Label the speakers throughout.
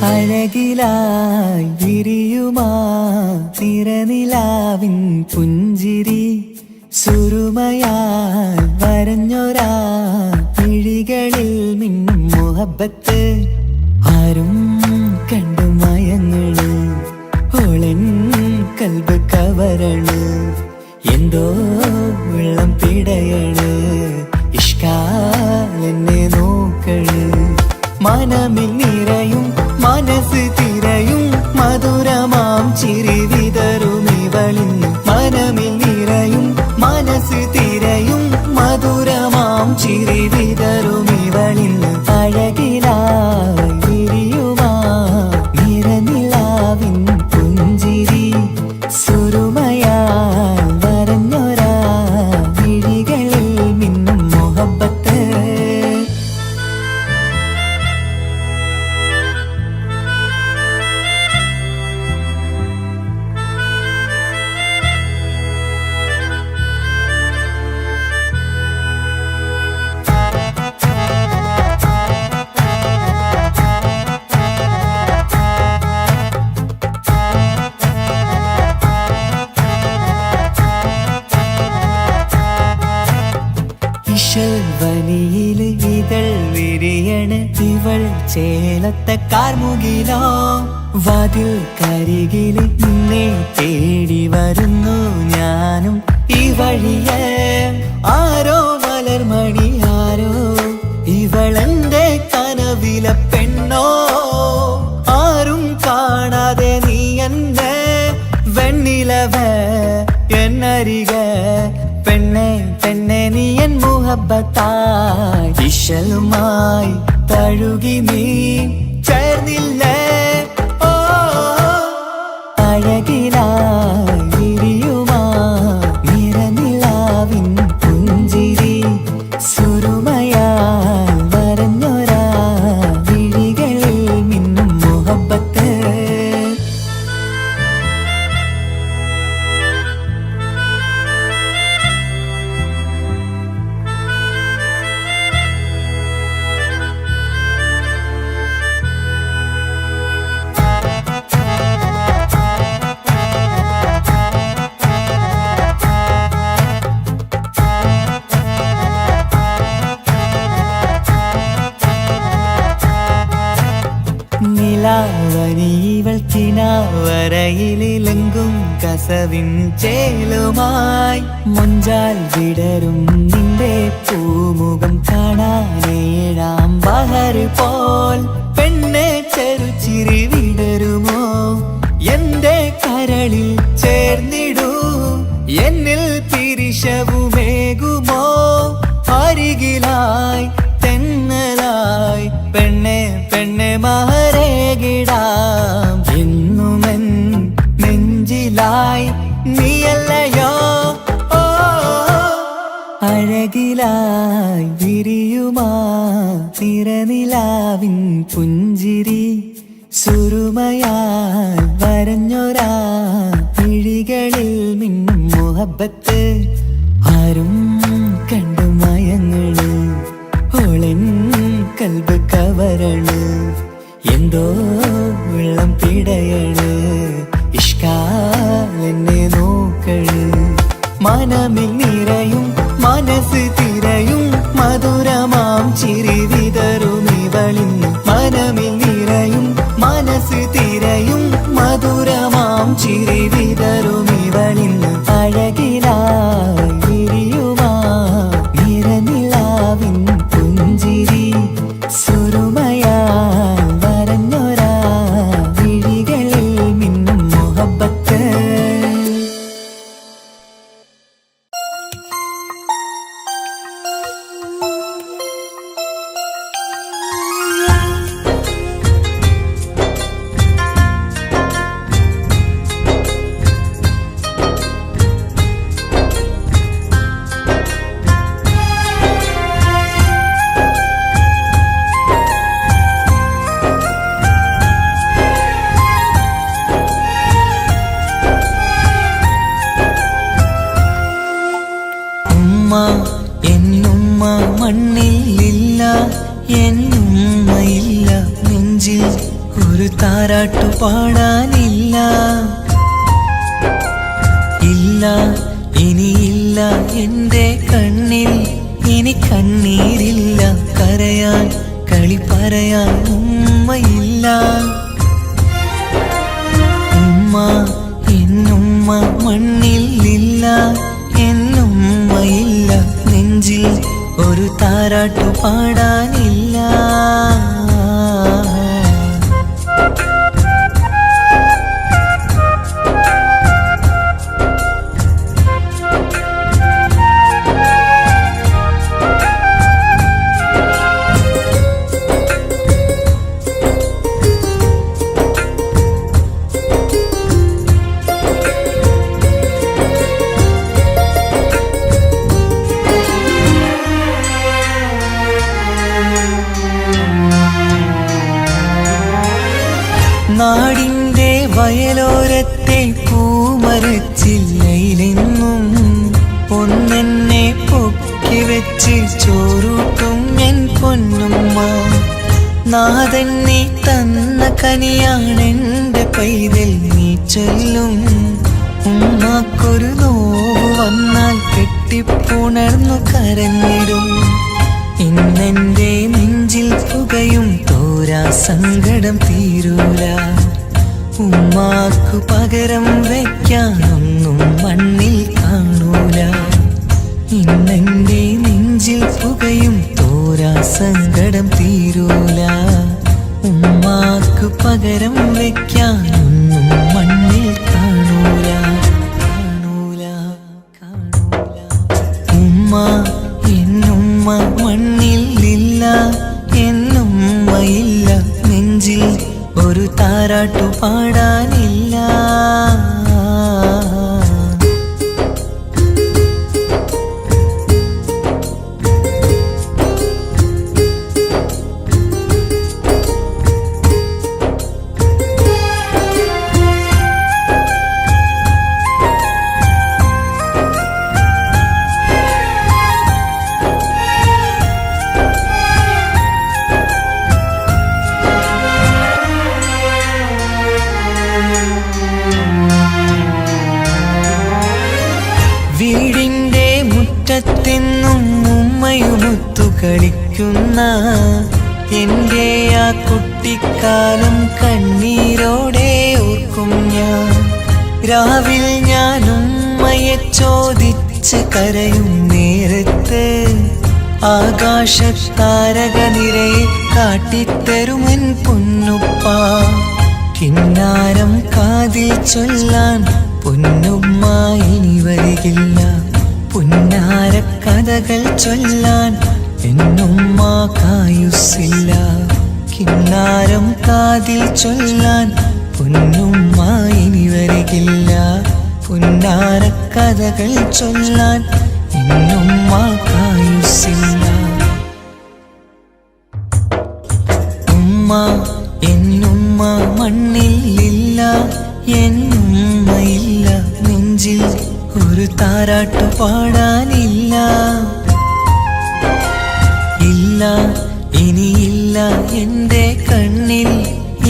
Speaker 1: അഴകിലായി വിരിയുമാ തിരനിലാവിൻ പുഞ്ചിരി സുറുമയാൽ വരഞ്ഞൊരാ വിഴികളിൽ മിന്നും മുഹബത്ത് ആരും കണ്ടു മയങ്ങള് ഓളൻ കൽബ് കവരണ് എന്തോ വെള്ളം പിടയണ് ഇഷ്കാലെന്നെ നോക്കള് മനമിൽ നിറയും മനസ്സ് തിരയും മധുരമാം ചിരി വിതറും ഇവളിന്ന് മനമിൽ നിറയും മനസ്സ് തിരയും മധുരമാം ചിരി വിതറും ഇവളിന്ന് അഴകിലായി വിരിയുമാ നിറനിലാവിൻ പുഞ്ചിരി സുറുമയാൽ വരഞ്ഞൊരാ വിഴികളിൽ മിന്നും മുഹബത്ത് വനിയില് ഇതൾ വിരിയണ് ഇവൾ ചേലത്തെ കാർമുകിലോ വാതിൽ കരികില് നിന്നെ തേടി വരുന്നു ഞാനും ഈ വഴിയെ ആരോ മലർമണി ആരോ ഇവളെന്റെ കനവിലെ പെണ്ണോ ആരും കാണാതെ നീ എന്നെ വെണ്ണിലവ എന്നരിക പെണ്ണെ പെണ്ണെ നീ എൻ മുഹബത്തായി ഇശലുമായി തഴുകി നീ ചേർന്നില്ലേ ഓ അഴകിലായി വിരിയുമാ നിറനിലാവിൻ പുഞ്ചിരി സുറുമയാൽ വരഞ്ഞൊരാ വിഴികളിൽ മിന്നും മുഹബത്ത് നിലാവനിവൾ കിനാവരയിലെങ്കും കസവിൻ ചേലുമായി മുഞ്ചാൽ വിടരും നിന്റെ പൂമുഖം കാണാനേഴാം ബഹർ പോൽ പെണ്ണെ ചെറുചിരി വിടരുമോ എന്റെ കരളിൽ ചേർന്നിടൂ എന്നിൽ പിരിശവുമേകുമോ അരികിലായി തെന്നലായി പെണ്ണെ പെണ്ണെ മഹരേകിടാം എന്നുമെൻ നെഞ്ചിലായി നീയല്ലയോ ഓ അഴകിലായി വിരിയുമാ തിരനിലാവിൻ പുഞ്ചിരി സുറുമയാൽ വരഞ്ഞൊരാ വിഴികളിൽ മിന്നും മുഹബത്ത് ആരും കണ്ടു മയങ്ങള് ഓളൻ കൽബ് കവരണ് എന്തോ വെള്ളം പിടയണ് ഇഷ്കാലെന്നെ നോക്കള് മനമിൽ നിറയും മനസ്സ് തിരയും മധുരമാം ചിരി വിതറും ഇവളിന്ന് മനമിൽ നിറയും മനസ്സ് തിരയും മധുരമാം ചിരി വിതറും ഇവളിന്ന് അഴകിലായി വിരിയുമാ നിറനിലാവിൻ പുഞ്ചിരി സുറുമയാൽ വരഞ്ഞൊരാ വിഴികളിൽ മിന്നും മുഹബത്ത് എന്നുമ്മ മണ്ണിലില്ല എന്നുമ്മയില്ല നെഞ്ചിൽ ഒരു താരാട്ടു പാടാനില്ല. ഇല്ല, ഇനിയില്ല എൻ്റെ കണ്ണിൽ, ഇനി കണ്ണീരില്ല. കരയാൻ കളി പറയാൻ ഉമ്മയില്ല. ഉമ്മ എന്നുമ്മ മണ്ണിൽ ഇല്ല, എന്നുമ്മയില്ല. നെഞ്ചിൽ ഒരു താരാട്ടു പാടാനില്ല. നാടിൻ്റെ വയലോരത്തെ പൂമരച്ചില്ലയിലെന്നും ഒന്നെന്നെ പൊക്കി വെച്ച് ചോറൂട്ടും എൻ പൊന്നുമ്മ. നാഥൻ നീ തന്ന കനിയാണെൻ്റെ പൈതൽ നീ ചൊല്ലും. ഉമ്മാക്കൊരു നോവ് വന്നാൽ കെട്ടിപ്പുണർന്നു കരഞ്ഞിടും. ഇന്നെൻ്റെ നെഞ്ചിൽ പുകയും തോരാ സങ്കടം തീരൂല. ഉമ്മാക്കു പകരം വയ്ക്കാനൊന്നും മണ്ണിൽ കാണൂല. ഇന്നെൻ്റെ നെഞ്ചിൽ പുകയും തോരാ സങ്കടം തീരൂല. ഉമ്മാക്കു പകരം വയ്ക്കാനൊന്നും മണ്ണിൽ കാണൂല. കാണൂല, കാണൂല. ഉമ്മ എന്നുമ്മ മണ്ണിൽ ഇല്ല, എന്നുമ്മയില്ല. നെഞ്ചിൽ ഒരു താരാട്ടു പാടാനില്ല. വീടിൻ്റെ മുറ്റത്തെന്നും ഉമ്മയുമൊത്തു കളിക്കുന്ന എൻ്റെ ആ കുട്ടിക്കാലം കണ്ണീരോടെ ഓർക്കും ഞാൻ. രാവിൽ ഞാൻ ഉമ്മയെ ചോദിച്ച് കരയും നേരത്ത് ആകാശത്താരകനിരയെ കാട്ടിത്തരുമൻ പൊന്നുപ്പ. കിന്നാരം കാതിൽ ചൊല്ലാൻ പൊന്നുമ്മ ഇനി വരികില്ല. പുന്നാര കഥകൾ ചൊല്ലാൻ എന്നുമ്മ കായുസ്സില്ല. കിന്നാരം കാതിൽ ചൊല്ലാൻ പൊന്നുമ്മ ഇനി വരികില്ല. പുന്നാര കഥകൾ ചൊല്ലാൻ എന്നുമ്മ കായുസ്സില്ല. ഉമ്മ എന്നുമ്മ മണ്ണിൽ ഇല്ല, എന്നുമ്മയില്ല. നെഞ്ചിൽ ഒരു താരാട്ടു പാടാനില്ല. ഇല്ല, ഇനിയില്ല എൻ്റെ കണ്ണിൽ,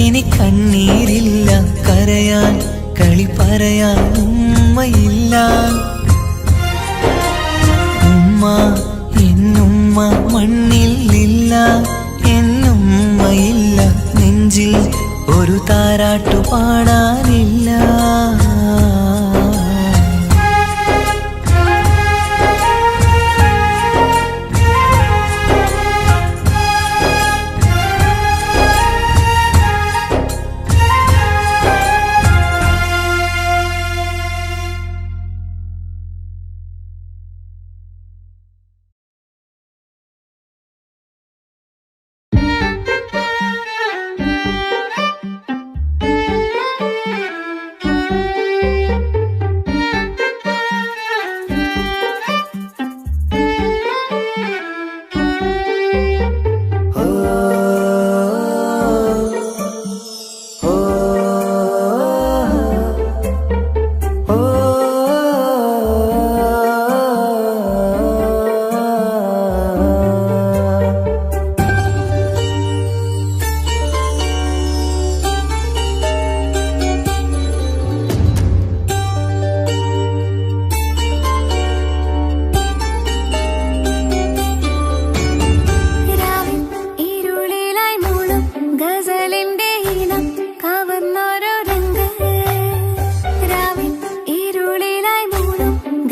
Speaker 1: ഇനി കണ്ണീരില്ല. കരയാൻ കളി പറയാൻ ഉമ്മയില്ല. ഉമ്മ എന്നുമ്മ മണ്ണിൽ ഇല്ല, എന്നുമ്മയില്ല. നെഞ്ചിൽ ഒരു താരാട്ടു പാടാനില്ല.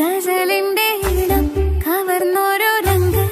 Speaker 2: ഗസലിന്റെ ഇടം കവർന്നോരോ രംഗ്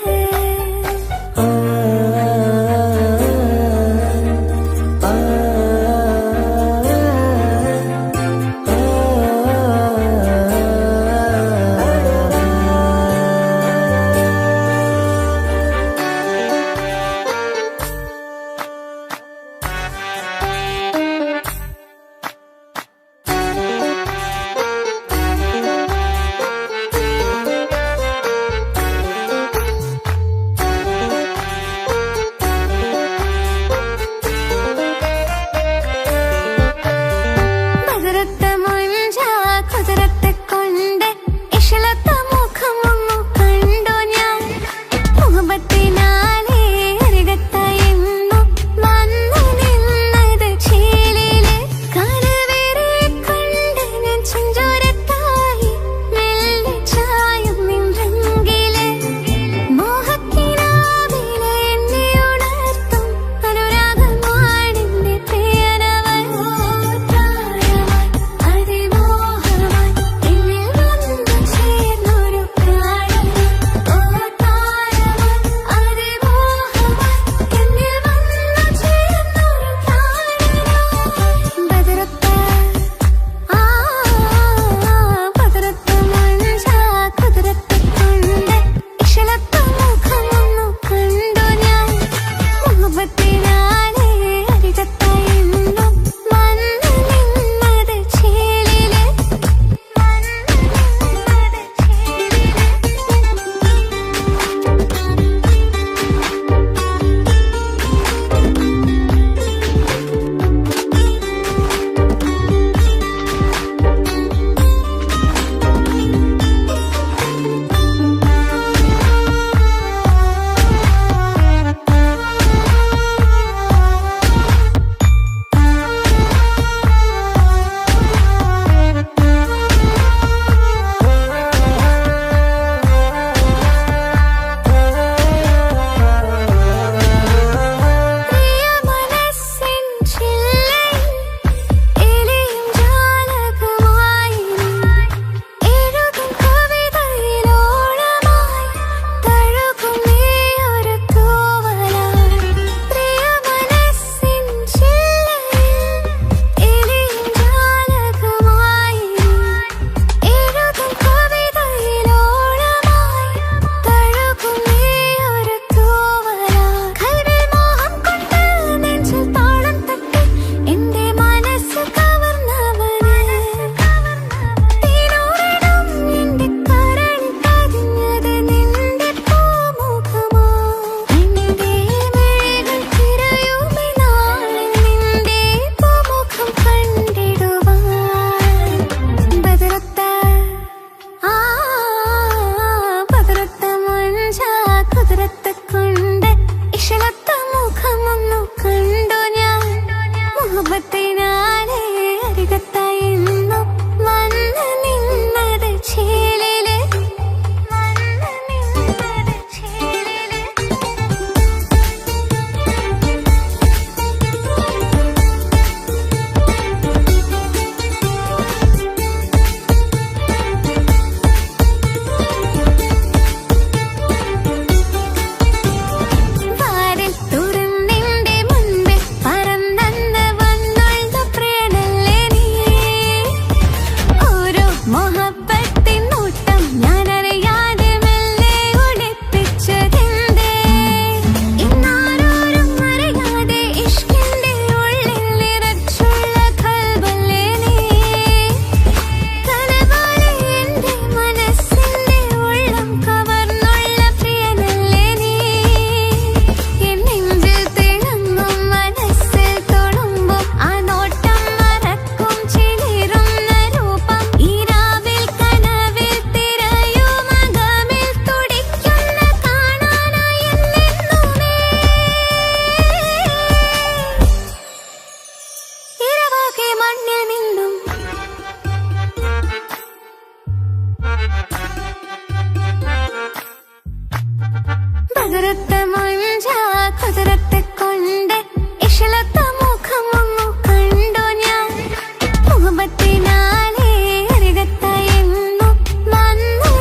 Speaker 3: മുഹബത്തിനാലേ അരികത്തായെന്നും വന്നു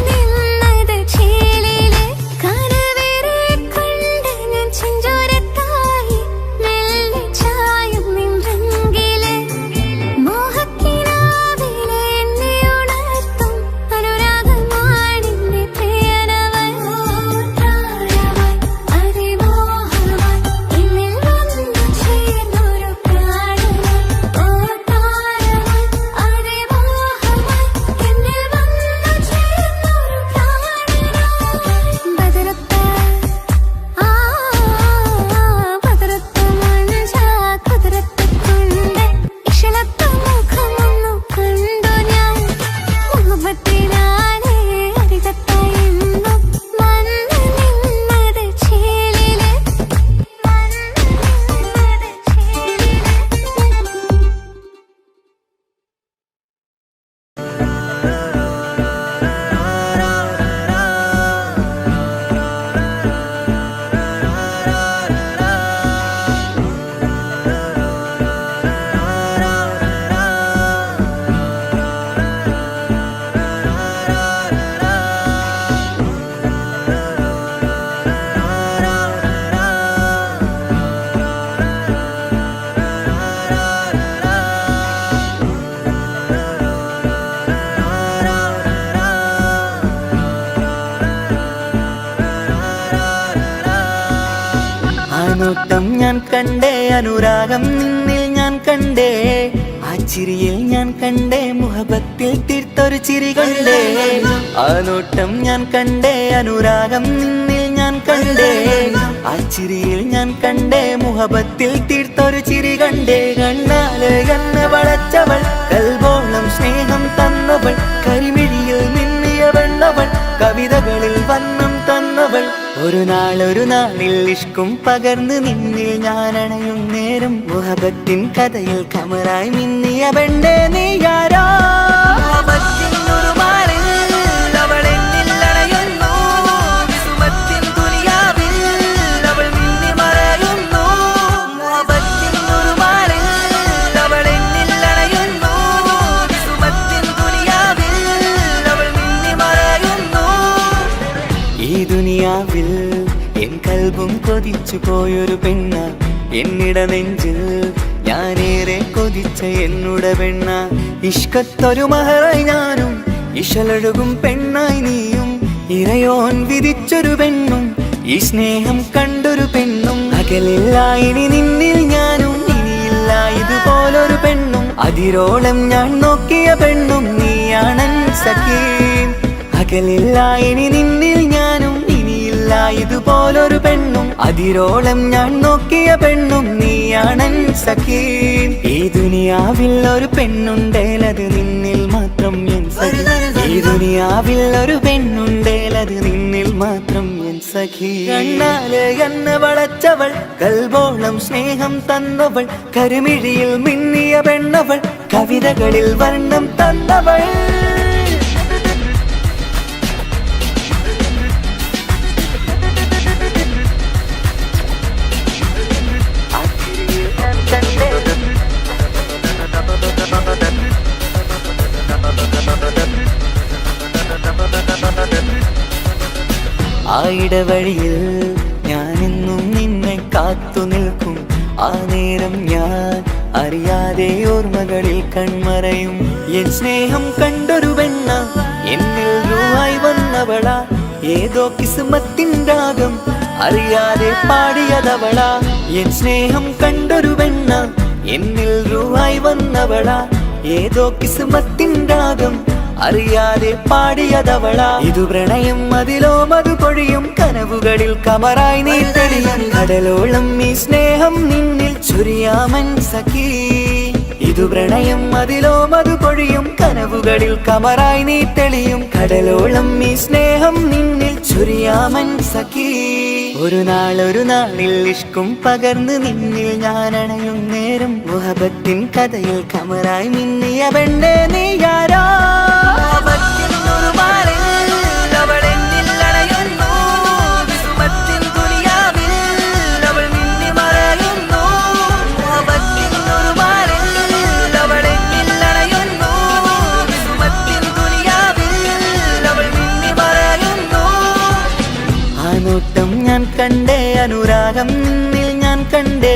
Speaker 1: നോട്ടം ഞാൻ കണ്ടേ, അനുരാഗം നിന്നിൽ ഞാൻ കണ്ടേ, ആ ചിരിയിൽ ഞാൻ കണ്ടേ, മുഹബത്തിൽ തീർത്തൊരു ചിരി കണ്ടേ. ആ നോട്ടം ഞാൻ കണ്ടേ, അനുരാഗം നിന്നിൽ ഞാൻ കണ്ടേ, ആ ചിരിയിൽ ഞാൻ കണ്ടേ, മുഹബത്തിൽ തീർത്തൊരു ചിരി കണ്ടേ. കണ്ണാല് കണ്ണ് വളച്ചവൾ, കൽബോളം സ്നേഹം തന്നവൾ, കരിമിഴിയിൽ മിന്നിയ വെണ്ണവൾ, കവിതകളിൽ വന്നം തന്നവൾ. ഒരു നാളിൽ ഇഷ്കും പകർന്ന് നിന്നിൽ ഞാൻ അണയും നേരം, മുഹബത്തിൻ കഥയിൽ കമറായി മിന്നിയ പെണ്ണേ നീയാരോ. ദുനിയാവിൽ എൻ കൽബും കൊതിച്ചു പോയൊരു പെണ്ണ, എന്നിട നെഞ്ചിൽ ഞാനേറെ കൊതിച്ച എന്നുട പെണ്ണ. ഇഷ്കത്തൊരു മഹറായി ഞാനും, ഇശലൊഴുകും പെണ്ണായി നീയും, ഇറയോൻ വിധിച്ചൊരു പെണ്ണും, ഈ സ്നേഹം കണ്ടൊരു പെണ്ണും. അകലില്ല ഇനി നിന്നിൽ ഞാനും, ഇനിയില്ല ഇതുപോലൊരു പെണ്ണും. അതിരോളം ഞാൻ നോക്കിയ പെണ്ണും നീയാണൻ സഖീ. അകലില്ല ഇനി നിന്നിൽ ഞാനും, ഇനിയില്ല ഇതുപോലൊരു പെണ്ണും. അതിരോളം ഞാൻ നോക്കിയ പെണ്ണും നീയാണൻ സഖീ. ഈ ദുനിയാവിൽ ഒരു പെണ്ണുണ്ടേലത് നിന്നിൽ മാത്രം എൻ സഖി. ഈ ദുനിയാവിൽ ഒരു പെണ്ണുണ്ടേലത് നിന്നിൽ മാത്രം എൻ സഖി. കണ്ണാല് കണ്ണ് വളച്ചവൾ, കൽബോളം സ്നേഹം തന്നവൾ, കരുമിഴിയിൽ മിന്നിയ പെണ്ണവൾ, കവിതകളിൽ വർണ്ണം തന്നവൾ. ആ ഇടവഴിയിൽ ഞാനെന്നും നിന്നെ കാത്തു നിൽക്കും, ആ നേരം ഞാൻ അറിയാതെ ഓർമ്മകളിൽ കൺമറയും. എൻ സ്നേഹം കണ്ടൊരു പെണ്ണ, എന്നിൽ രൂപായി വന്നവള, ഏതോ കിസ്മത്തിൻ രാഗം അറിയാതെ പാടിയതവള. എൻ സ്നേഹം കണ്ടൊരു പെണ്ണ, എന്നിൽ രൂപായി വന്നവള, ഏതോ കിസ്മത്തിൻ രാഗം അറിയാതെ പാടിയതവള. ഇതു പ്രണയം അതിലോ മധു പൊഴിയും, കനവുകളിൽ കമറായി നീ തെളിയും. കടലോളം ഈ സ്നേഹം നിന്നിൽ ചൊരിയാമൻ സഖീ. ഇതു പ്രണയം അതിലോ മധു പൊഴിയും, കനവുകളിൽ കമറായി നീ തെളിയും. കടലോളം ഈ സ്നേഹം നിന്നിൽ ചൊരിയാമൻ സഖീ. ഒരു നാളിൽ ഇഷ്കും പകർന്ന് നിന്നിൽ ഞാൻ അണയും നേരം, മുഹബത്തിൻ കഥയിൽ കമറായി മിന്നിയ പെണ്ണേ നീയാരോ. നോട്ടം ഞാൻ കണ്ടേ, അനുരാഗം നിന്നിൽ ഞാൻ കണ്ടേ,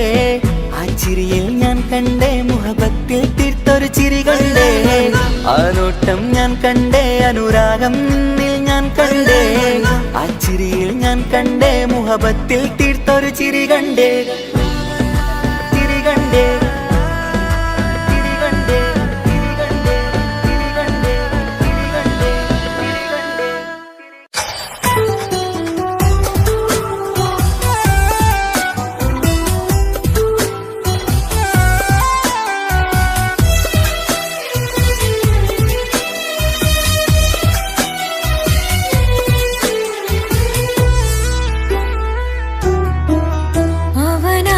Speaker 1: ആ ചിരിയിൽ ഞാൻ കണ്ടേ, മുഹബത്തിൽ തീർത്തൊരു ചിരി കണ്ടേ. ആ നോട്ടം ഞാൻ കണ്ടേ, അനുരാഗം നിന്നിൽ ഞാൻ കണ്ടേ, ആ ചിരിയിൽ ഞാൻ കണ്ടേ, മുഹബത്തിൽ തീർത്തൊരു ചിരി കണ്ടേ. ചിരി കണ്ടേ.
Speaker 2: അവനാ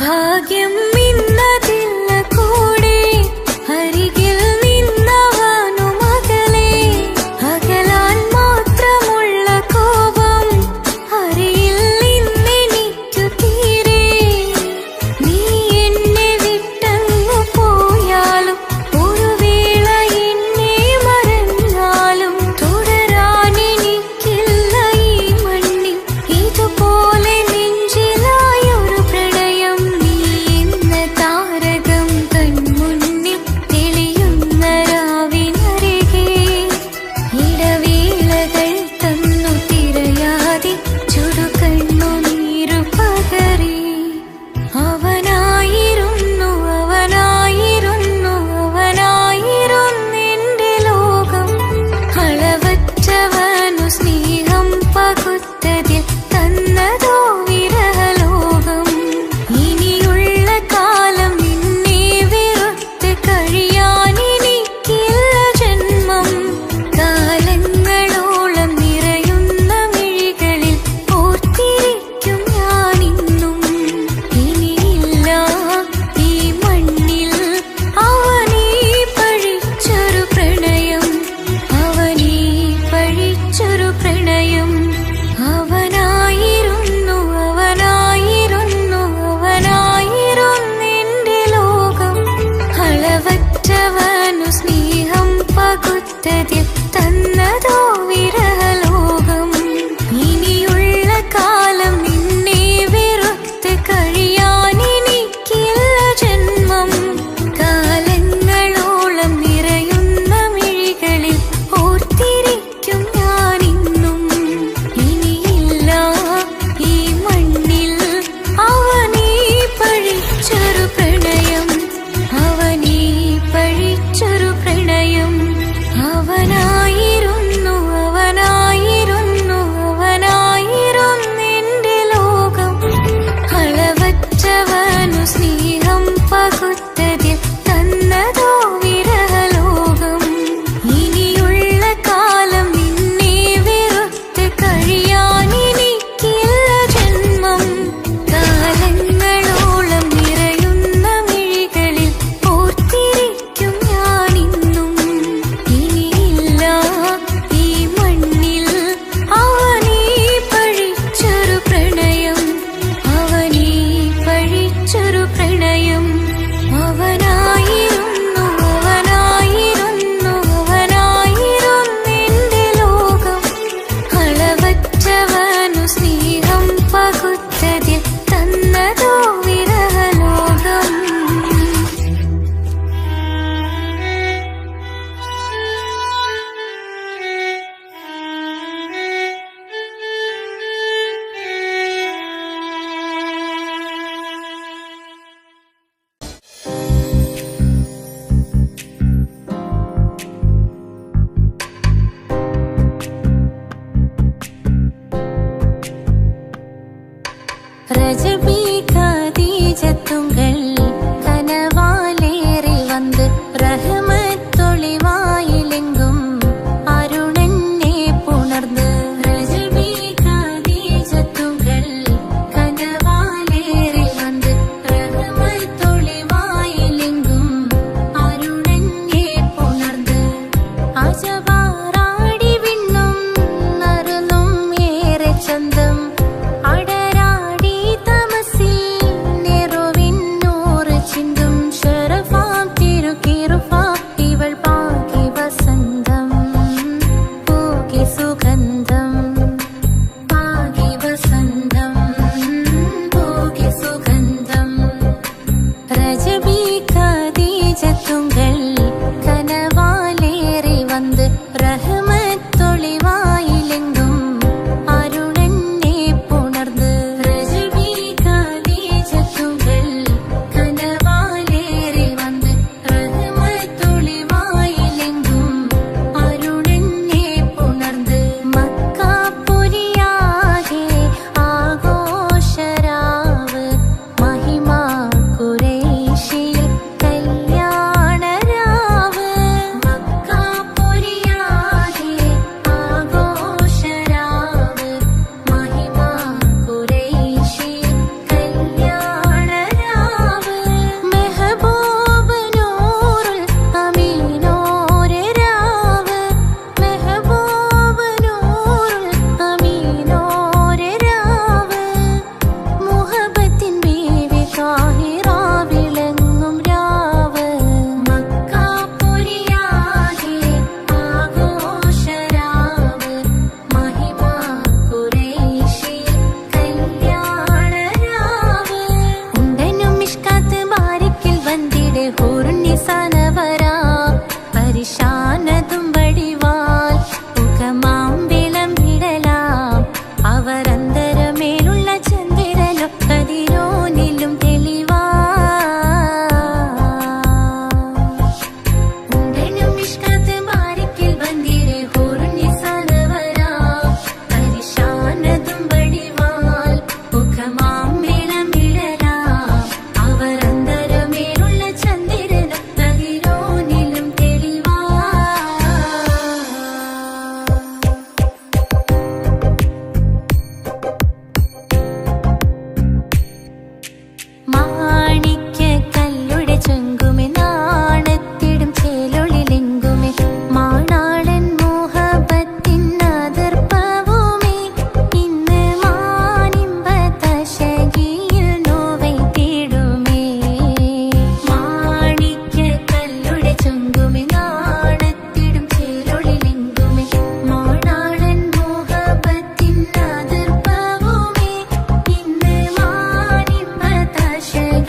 Speaker 2: ഭാഗ്യം ഇന്നതില്ല കൂടെ അരികിൽ നിന്നവനു മകളെ അകലാൻ മാത്രമുള്ള കോപം അറിയിൽ നിന്നെനിക്കു തീരെ നീ എന്നെ വിട്ടങ്ങു പോയാലും ഒരു വേള എന്നെ മറന്നാലും തുടരാനെനിക്കില്ല ഈ മണ്ണിൽ ഇതുപോലെ നെഞ്ചിലായൊരു പ്രണയം നീ എന്ന താരകം കൺമുന്നിൽ തെളിയുന്ന രാവിനരികെ ഇടവേളകൾ തന്നു തിരയാതെ ചുടുകണ്ണുനീരു പകരി അവനായിരുന്നു അവനായിരുന്നെന്റെ ലോകം അളവറ്റവനു സ്നേഹം പകുത്തതിൽ തന്നതോ വിരഹലോകം ഇനിയുള്ള കാലം നിന്നെ വെറുത്ത് കഴിയാനെനിക്കില്ല ജന്മം കാലങ്ങളോളം നിറയുന്ന മിഴികളിൽ ഓർത്തിരിക്കും ഞാനിന്നും ഇനിയില്ല ഈ മണ്ണിൽ അവനീ പഴിച്ചൊരു പ്രണയം അവനീ പഴിച്ചൊരു പ്രണയം അവനായിരുന്നെന്റെ ലോകം അളവറ്റവനു സ്നേഹം പകുത്തതിൽ തന്നതോ വിരഹലോകം ഇനിയുള്ള കാലം നിന്നെ വെറുത്ത് കഴിയാനെനിക്കില്ല ജന്മം കാലങ്ങളോളം നിറയുന്ന മിഴികളിൽ ഓർത്തിരിക്കും ഞാനിന്നും ഇനിയില്ല ഈ മണ്ണിൽ അവനീ പഴിച്ചൊരു പ്രണയം അവനീ പഴിച്ചൊരു പ്രണയം അവനായിരുന്നെന്റെ ലോകം അളവറ്റവനു സ്നേഹം പകുത്തതിൽ തന്നതോ വിരഹലോകം ഇനിയുള്ള കാലം നിന്നെ വെറുത്ത് കഴിയാനെനിക്കില്ല ജന്മം കാലങ്ങളോളം നിറയുന്ന മിഴികളിൽ ഓർത്തിരിക്കും ഞാനിന്നും ഇനിയില്ല ഈ മണ്ണിൽ അവനീ പഴിച്ചൊരു പ്രണയം അവനീ പഴിച്ചൊരു പ്രണയം അവനായിരുന്നെന്റെ ലോകം അളവറ്റവനു സ്നേഹം പകുത്തതിൽ തന്നതോ വിരഹലോകം ரஜபி கதீஜத்துங்கள் கனவாலேறி வந்து ரஹமத்தொளிவாயிலெங்கும் அருணென்னே புணர்ந்து ரஜபி கதீஜத்துங்கள் கனவாலேறி வந்து ரஹமத்தொளிவாயிலெங்கும் அருணென்னே புணர்ந்து അജവാറാടി വിണ്ണും നറുന്നും ഏറെ ചന്തം അടരാടി തമസിൽ നെറുവിന്നൂർ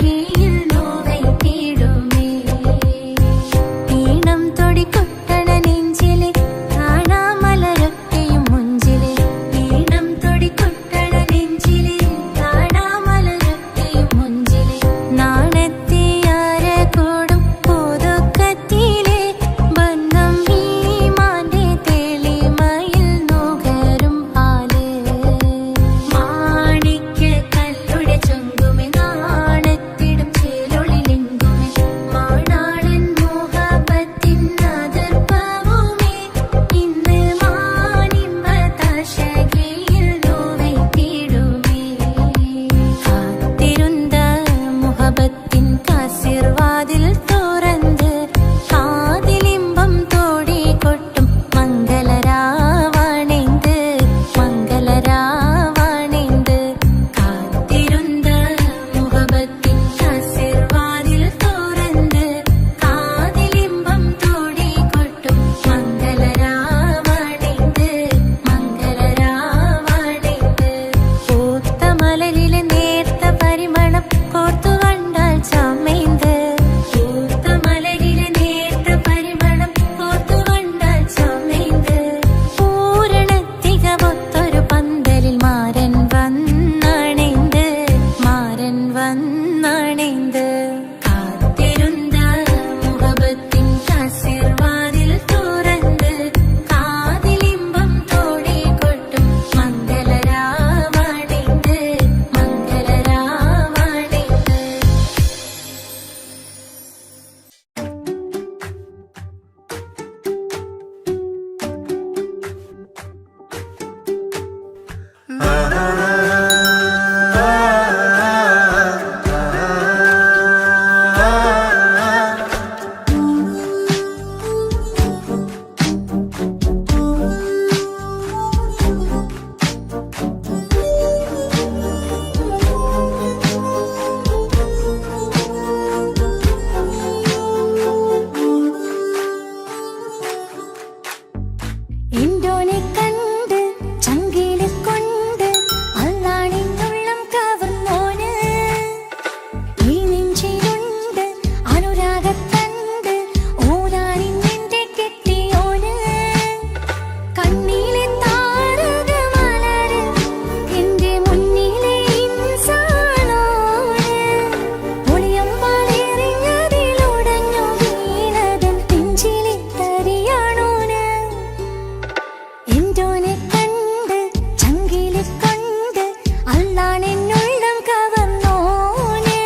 Speaker 2: താശകയിൽ നോവൈ തേടുമേ ഈണം തൊടികൊട്ടണ നെഞ്ചിലെ കാണാമലരൊക്കെയും മുഞ്ചിലെ ഈണം തൊടികൊട്ടണ നെഞ്ചിലെ കാണാമലരൊക്കെയും മുഞ്ചിലെ നാണത്തിയാര കൂടും പുതുക്കത്തിലെ ബന്ധം ഈമാന്റെ തെളിമയിൽ നുകരും പാല് മാണിക്യ കല്ലുടെ ചൊങ്കുമെ നാണത്തിടും ചേലൊളിലെങ്കുമെ മാണാളൻ മോഹബത്തിൻ അതിർപ്പവുമേ ഇന്ന് മാനിമ്പ താശകയിൽ നോവൈ തേടുമേ കാത്തിരുந்த മുഹബത്തിൻ കാസിർവാതിൽ തുറന്ന് കാതിലിമ്പം തോടി കൊട്ടും മംഗളരാവണിന്ത് മംഗളരാവണിന്ത് കാത്തിരുந்த മുഹബത്തിൻ കാസിർവാതിൽ തുറന്ന് കാതിലിമ്പം തോടി കൊട്ടും മംഗളരാവണിന്ത് മംഗളരാവണിന്ത് പൂത്ത മലരിലെ നേർത്ത പരിമളം കോർത്തു കണ്ടാൽ ചമൈന്ത് പൂത്ത മലരിലെ നേർത്ത പരിമളം കോർത്തു കണ്ടാൽ ചമൈന്ത് പൂരണത്തികവൊത്തൊരു പന്തലിൽ മാരൻ വന്നണൈന്ത് മാരൻ വന്നണൈന്ത് കാത്തിരുந்த മുഹബത്തിൻ കാസിർവാതിൽ തുറന്ന് കാതിലിമ്പം തോടി കൊട്ടും മംഗളരാവണിന്ത് മംഗളരാവണിന്ത് എന്തോനെ കണ്ട് ചങ്കില് കൊണ്ട് അല്ലാണിന്നുള്ളം കവർന്നോന് ഈ നെഞ്ചിലുണ്ട് അനുരാഗത്തണ്ട് ഓരാണിന്നെന്റെ കെട്ടിയോന് കണ്ണിലെ താരകമലര് എന്റെ മുന്നിലെ ഇൻസാണോന് ഒളിയമ്പാലെറിഞ്ഞതിലുടഞ്ഞു വീണതൻ നെഞ്ചിലെ തരിയാണോന് എന്തോനെ കണ്ട് ചങ്കില് കൊണ്ട് അല്ലാണെന്നുള്ളം കവർന്നോന്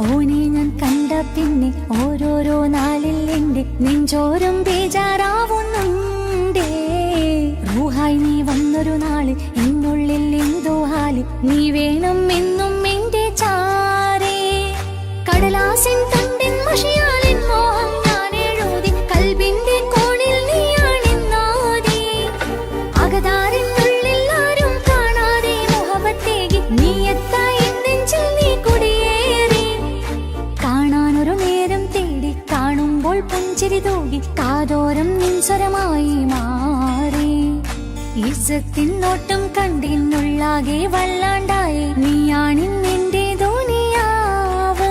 Speaker 2: ഓനെ ഞാൻ കണ്ട പിന്നെ ഓരോരോ നാളിൽ എന്റെ നെഞ്ചോരം ബേജാറാവുന്നുണ്ടേ റൂഹായി നീ വന്നൊരു നാള് എന്നുള്ളിൽ എന്തോ ഹാല് നീ വേണം എന്നും എന്റെ ചാരേ കടലാസിൻ തണ്ടിൻ മഷിയാലിൻ മോഹം ഞാൻ എഴുതി കൽബിന്റെ കോണിൽ നീയാണെന്നോതി അകതാരിനുള്ളിൽ ആരും കാണാതെ മുഹബത്തേകി നീ എത്തായി നെഞ്ചിൽ നീ കുടിയേറി കാണാനൊരു നേരം തേടി കാണുമ്പോൾ പുഞ്ചിരി തൂകി കാതോരം നിൻസ്വരമായി മാറി ഇസ്സത്തിൻ നോട്ടം കണ്ടിന്നുള്ളാകെ വല്ലാണ്ടായി നീയാണിന്നെന്റെ ദുനിയാവ്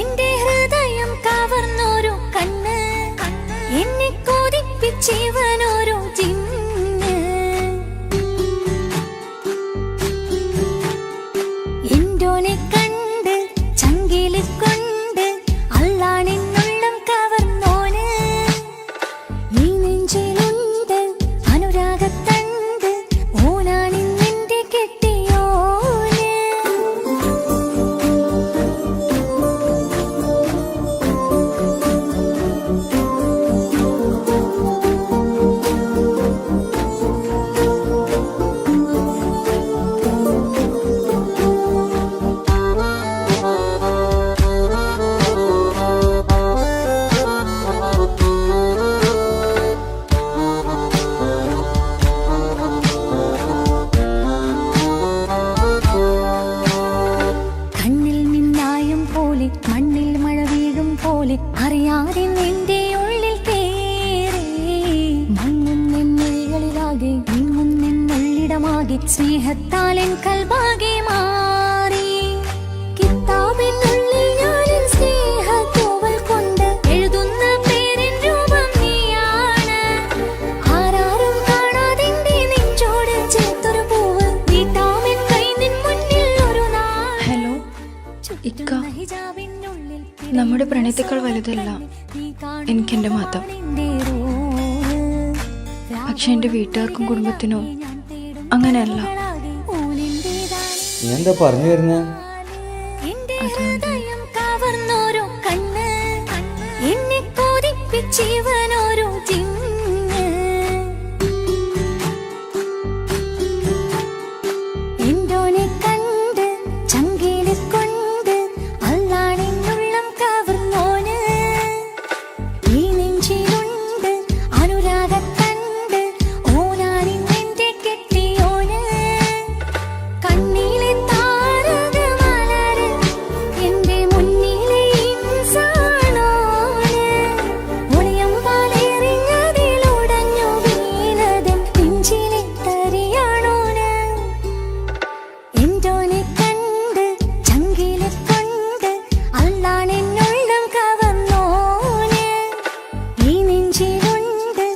Speaker 2: എന്റെ ഹൃദയം കവർന്നൊരു കണ്ണ് എന്നെ കൊതിപ്പിച്ചിവനൊരു ജിന്ന് എന്തോനെ കണ്ട് ചങ്കില് കൊണ്ട് അല്ലാണെന്നുള്ളം കവർന്നോന് ഈ നെഞ്ചിലുണ്ട് അനുരാഗത്തണ്ട് ഓനാണിന്നെന്റെ കെട്ടിയോന് സ്നേഹത്താൽ എൻ കൽബാകെ മാറി. കിതാബിനുള്ളിൽ ഞാനിൻ സ്നേഹത്തൂവൽ കൊണ്ട് എഴുതുന്ന പേരിൻ രൂപം നീയാണ്. ആരാരും കാണാതെന്റെ നെഞ്ചോട് ചേർത്തൊരു പൂവ് നീട്ടാമെൻ കൈ നിൻ മുന്നിൽ ഒരു നാൾ.
Speaker 3: ഹലോ ഇക്ക, നമ്മുടെ പ്രണയത്തേക്കാൾ വലുതല്ല എനിക്കെന്റെ മതം. പക്ഷെ എന്റെ വീട്ടുകാർക്കും കുടുംബത്തിനോ അങ്ങനെയല്ല.
Speaker 1: നീ എന്താ പറഞ്ഞു വരുന്നേ?
Speaker 2: കവർന്നോരോ കണ്ണ് എന്നെ കൊതിപ്പിച്ചിവനോരോ ജിന്ന്. എന്തോനെ കണ്ട് ചങ്കിലെ കൊണ്ട് അല്ലാണെന്നുള്ളം കവർന്നോന്. ഈ നെഞ്ചിലുണ്ട് അനുരാഗത്തണ്ട് ഓനാണിന്നെന്റെ കെട്ടിയോന്. കണ്ണിലെ താരകമലര് എന്റെ മുന്നിലെ ഇൻസാണോന്. ഒളിയമ്പാലെറിഞ്ഞതിലുടഞ്ഞു വീണതൻ നെഞ്ചിലെ തരിയാണോന്. എന്തോനെ കണ്ട് ചങ്കിലെ കൊണ്ട് അല്ലാണെന്നുള്ളം കവർന്നോന്. ഈ നെഞ്ചിലുണ്ട്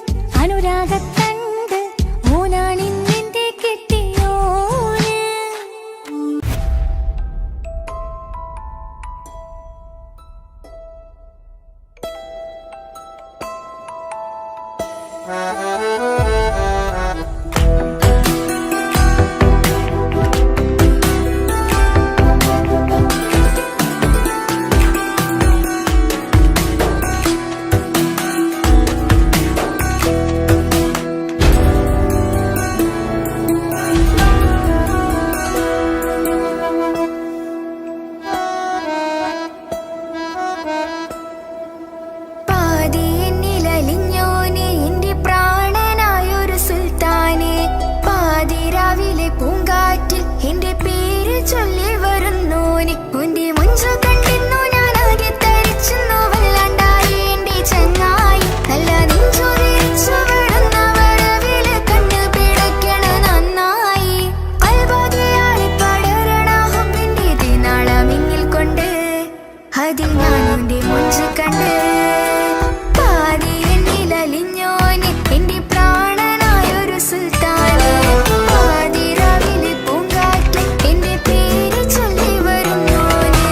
Speaker 2: അനുരാഗത്തണ്ട് ഓനാണിന്നെന്റെ കെട്ടിയോന്. പാതി എന്നിലലിഞ്ഞോനെ എന്റെ പ്രാണനായൊരു സുൽത്താനെ. പാതിരാവിലെ പൂങ്കാറ്റിൽ എന്റെ പേര് ചൊല്ലി വരുന്നോനെ. ഉന്റെ മുഞ്ചു കണ്ടെന്നു ഞാനാകെ തരിച്ചെന്നു വല്ലാണ്ടായി എന്റെ ചങ്ങായി. നല്ല നെഞ്ചു തിരിച്ചു വിടുന്ന വരവില് കണ്ണു പിടയ്ക്കണ നന്നായി. കൽബാകെയായി പടരണ ഹുബിന്റെ ദിനാളമിങ്ങിൽ കൊണ്ട് അതിൽ ഞാനുന്റെ മുഞ്ചു കണ്ട്. പാതി എന്നിലലിഞ്ഞോനെ എന്റെ പ്രാണനായൊരു സുൽത്താനെ. പാതിരാവിലെ പൂങ്കാറ്റിൽ എന്റെ പേര് ചൊല്ലി വരുന്നോനെ.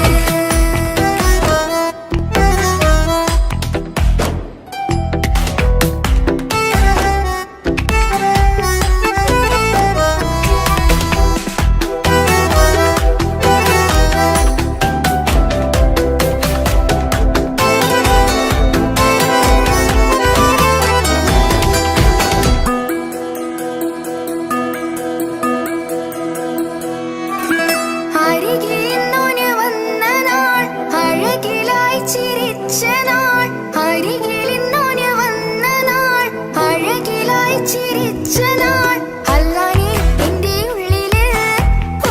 Speaker 2: അരികിലിന്നോന് വന്ന നാൾ അഴകിലായി ചിരിച്ച നാൾ. അരികിലിന്നോന് വന്ന നാൾ അഴകിലായി ചിരിച്ച നാൾ. അല്ലാനെ എന്റെ ഉള്ളില്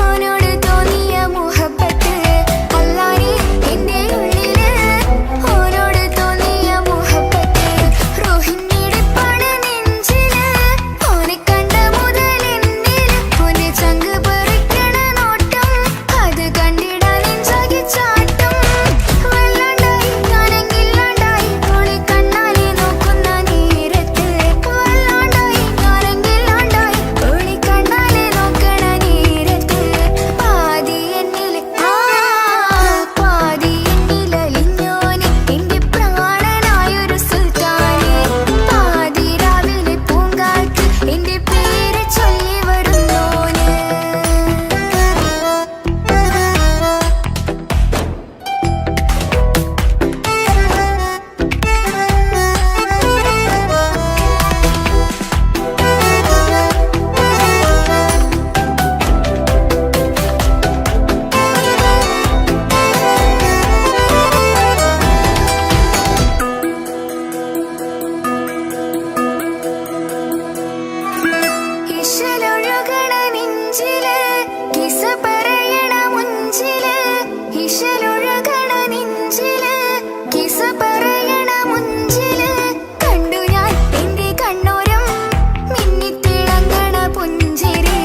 Speaker 2: ഓനോട് തോന്നിയ മുഹബത്ത്. അല്ലാനെ എന്റെ ഉള്ളില് ഓനോട് തോന്നിയ മുഹബത്ത്. റോഹിണിടിപ്പാണ് നെഞ്ചില് ഓനെ കണ്ട മുതൽ എന്നില്. ഓനെ ചങ്ക് പറിക്കണ നോട്ടം അത് കണ്ടിടാൻ നെഞ്ചാകെ ചാട്ടം. വല്ലാണ്ടായി ഞാനെങ്കില്ലാണ്ടായി ഓളെ കണ്ണാലെ നോക്കുന്ന നേരത്ത്. വല്ലാണ്ടായി ഞാനെങ്കില്ലാണ്ടായി ഓളെ കണ്ണാലെ നോക്കണ നേരത്ത്. പാതി എന്നില് പാതി എന്നിലലിഞ്ഞോനെ എന്റെ പ്രാണനായൊരു സുൽത്താനെ. പാതിരാവിലെ പൂങ്കാറ്റ് എന്റെ പേര് ചൊല്ലി വരുന്നോന്. ഇശലൊഴുകണ നെഞ്ചില് കിസ പറയണ മുഞ്ചില്. ഇശലൊഴുകണ നെഞ്ചില് കിസ പറയണ മുഞ്ചില്. കണ്ടു ഞാൻ എന്റെ കണ്ണോരം മിന്നിത്തിളങ്ങണ പുഞ്ചിരി.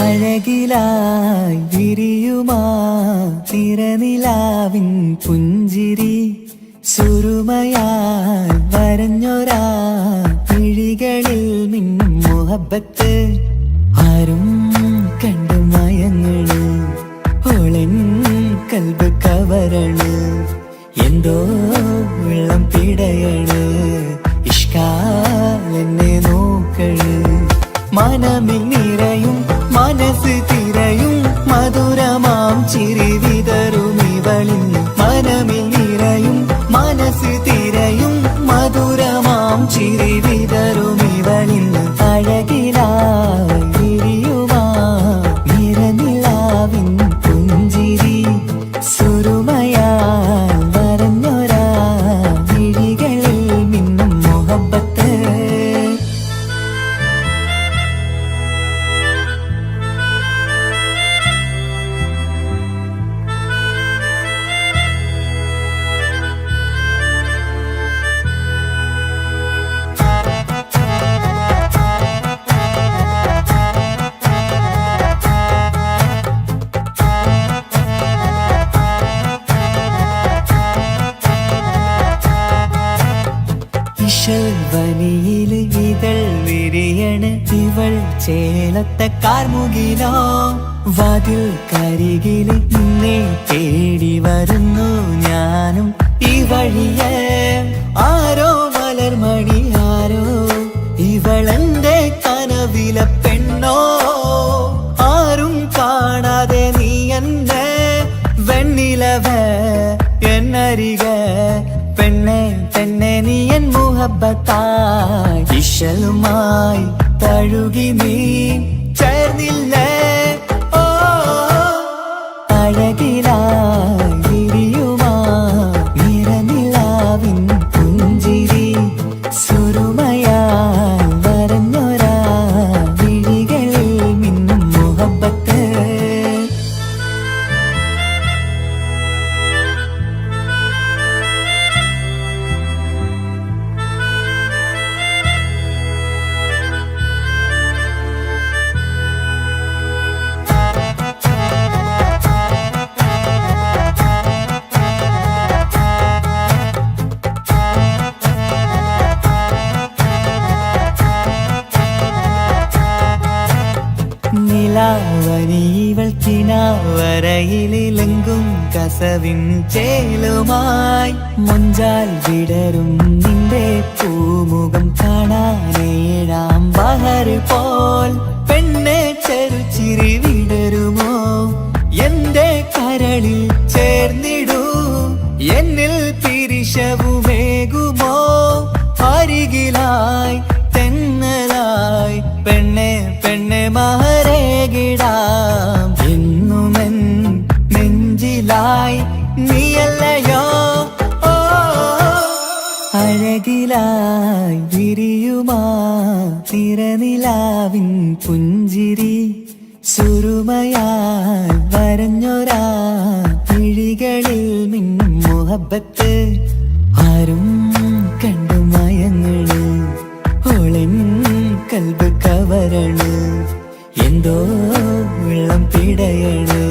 Speaker 1: അഴകിലായി വിരിയുമാ തിരനിലാവിൻ പുഞ്ചിരി സുരുമയാൽ വരഞ്ഞൊരാ വിഴികളിൽ മിന്നും മുഹബത്ത് ആരും കണ്ടു മയങ്ങള് ഓളൻ കൽബ് കവരണ് എന്തോ വെള്ളം പിടയണ് ഇഷ്കാലെന്നെ നോക്കള് മനമിൽ നിറയും മനസ്സ് തിരയും മധുരമാം ചിരി വിതറും ഇവളിന്ന് മനമിൽ നിറയും മനസ്സ് തിരയും മധുരമാം ചിരി വിതറും ഇവളിന്ന് അഴകിലായി വിരിയുമാ നിറനിലാവിൻ പുഞ്ചിരി സുരുമയാൽ വരഞ്ഞൊരാ വിഴികളിൽ മിന്നും മുഹബത്ത് വനിയില് ഇതൾ വിരിയണ് ഇവൾ ചേലത്തെ കാർമുകിലോ വാതിൽ കരികില് നിന്നെ തേടി വരുന്നു ഞാനും ഈ വഴിയെ ആരോ മലർമണി ആരോ ഇവളെന്റെ കനവിലെ പെണ്ണോ ആരും കാണാതെ നീ എന്നെ വെണ്ണിലവ എന്നരിക പെണ്ണെ പെണ്ണെ നീ എൻ മുഹബത്തായി ഇശലുമായി തഴുകി നീ ചേർന്നില്ലേ ഓ അഴകിലായി വിരിയുമാ നിറനിലാവിൻ പുഞ്ചിരി സുരുമയാൽ വരഞ്ഞൊരാ വിഴികളിൽ മിന്നും മുഹബത്ത് നിലാവനിവൾ കിനാവരയിലെങ്കും കസവിൻ ചേലുമായി മുഞ്ചാൽ വിടരും നിന്റെ പൂമുഖം കാണാനേഴാം ബഹർ പോൽ പെണ്ണെ ചെറുചിരി വിടരുമോ എന്റെ കരളിൽ ചേർന്നിടൂ എന്നിൽ പിരിശവുമേകുമോ അരികിലായി തെന്നലായി പെണ്ണെ പെണ്ണെ മഹരേകിടാം എന്നുമെൻ നെഞ്ചിലായി നീയല്ലയോ ഓ അഴകിലായി വിരിയുമാ തിരനിലാവിൻ പുഞ്ചിരി സുരുമയാൽ വരഞ്ഞൊരാ വിഴികളിൽ മിന്നും മുഹബത്ത് ആരും കണ്ടു മയങ്ങള് ഓളൻ കൽബ് കവരണ് എന്തോ വെള്ളം പിടയണ്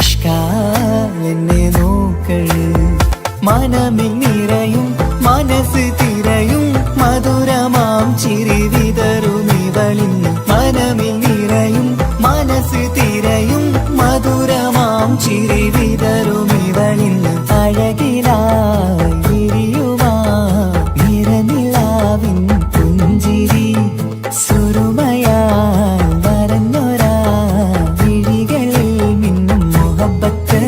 Speaker 1: ഇഷ്കാലെന്നെ നോക്കള് മനമിൽ നിറയും മനസ്സ് തിരയും മധുരമാം ചിരി വിതറും ഇവളിന്ന് മനമിൽ നിറയും മനസ്സ് തിരയും മധുരമാം ചിരി വിതറും ഇവളിന്ന് അഴകിലായി വിരിയുമാ നിറനിലാവിൻ പുഞ്ചിരി സുരുമയാൽ വരഞ്ഞൊരാ വിഴികളിൽ മിന്നും മുഹബത്ത്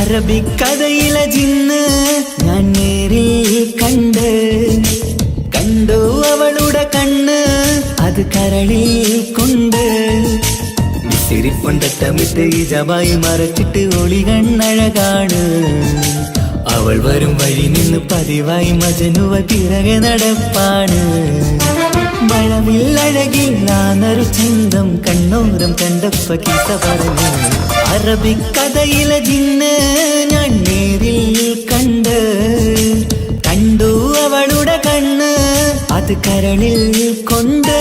Speaker 1: അറബിക്കഥയിലെ ജിന്ന് ഞാൻ നേരിൽ കണ്ടു അവളുടെ കണ്ണ് അത് കരളിൽ കൊണ്ട് സിരിപ്പൊണ്ടട്ടമിട്ട് ഈ ജബായി മറച്ചിട്ട് ഒളി കണ്ണഴകാണ് അവൾ വരും വഴി നിന്ന് പതിവായി മജനുവ തിരകെ നടപ്പാണ് മഴവില്ലഴകില്ലാന്നൊരു ചന്തം കണ്ണോരം കണ്ടപ്പ കീസ പറഞ്ഞു അറബിക്കഥയിലെ ജിന്ന് ഞാൻ നേരിൽ കണ്ടു അവളുടെ കണ്ണ് അത് കരളിൽ കൊണ്ട്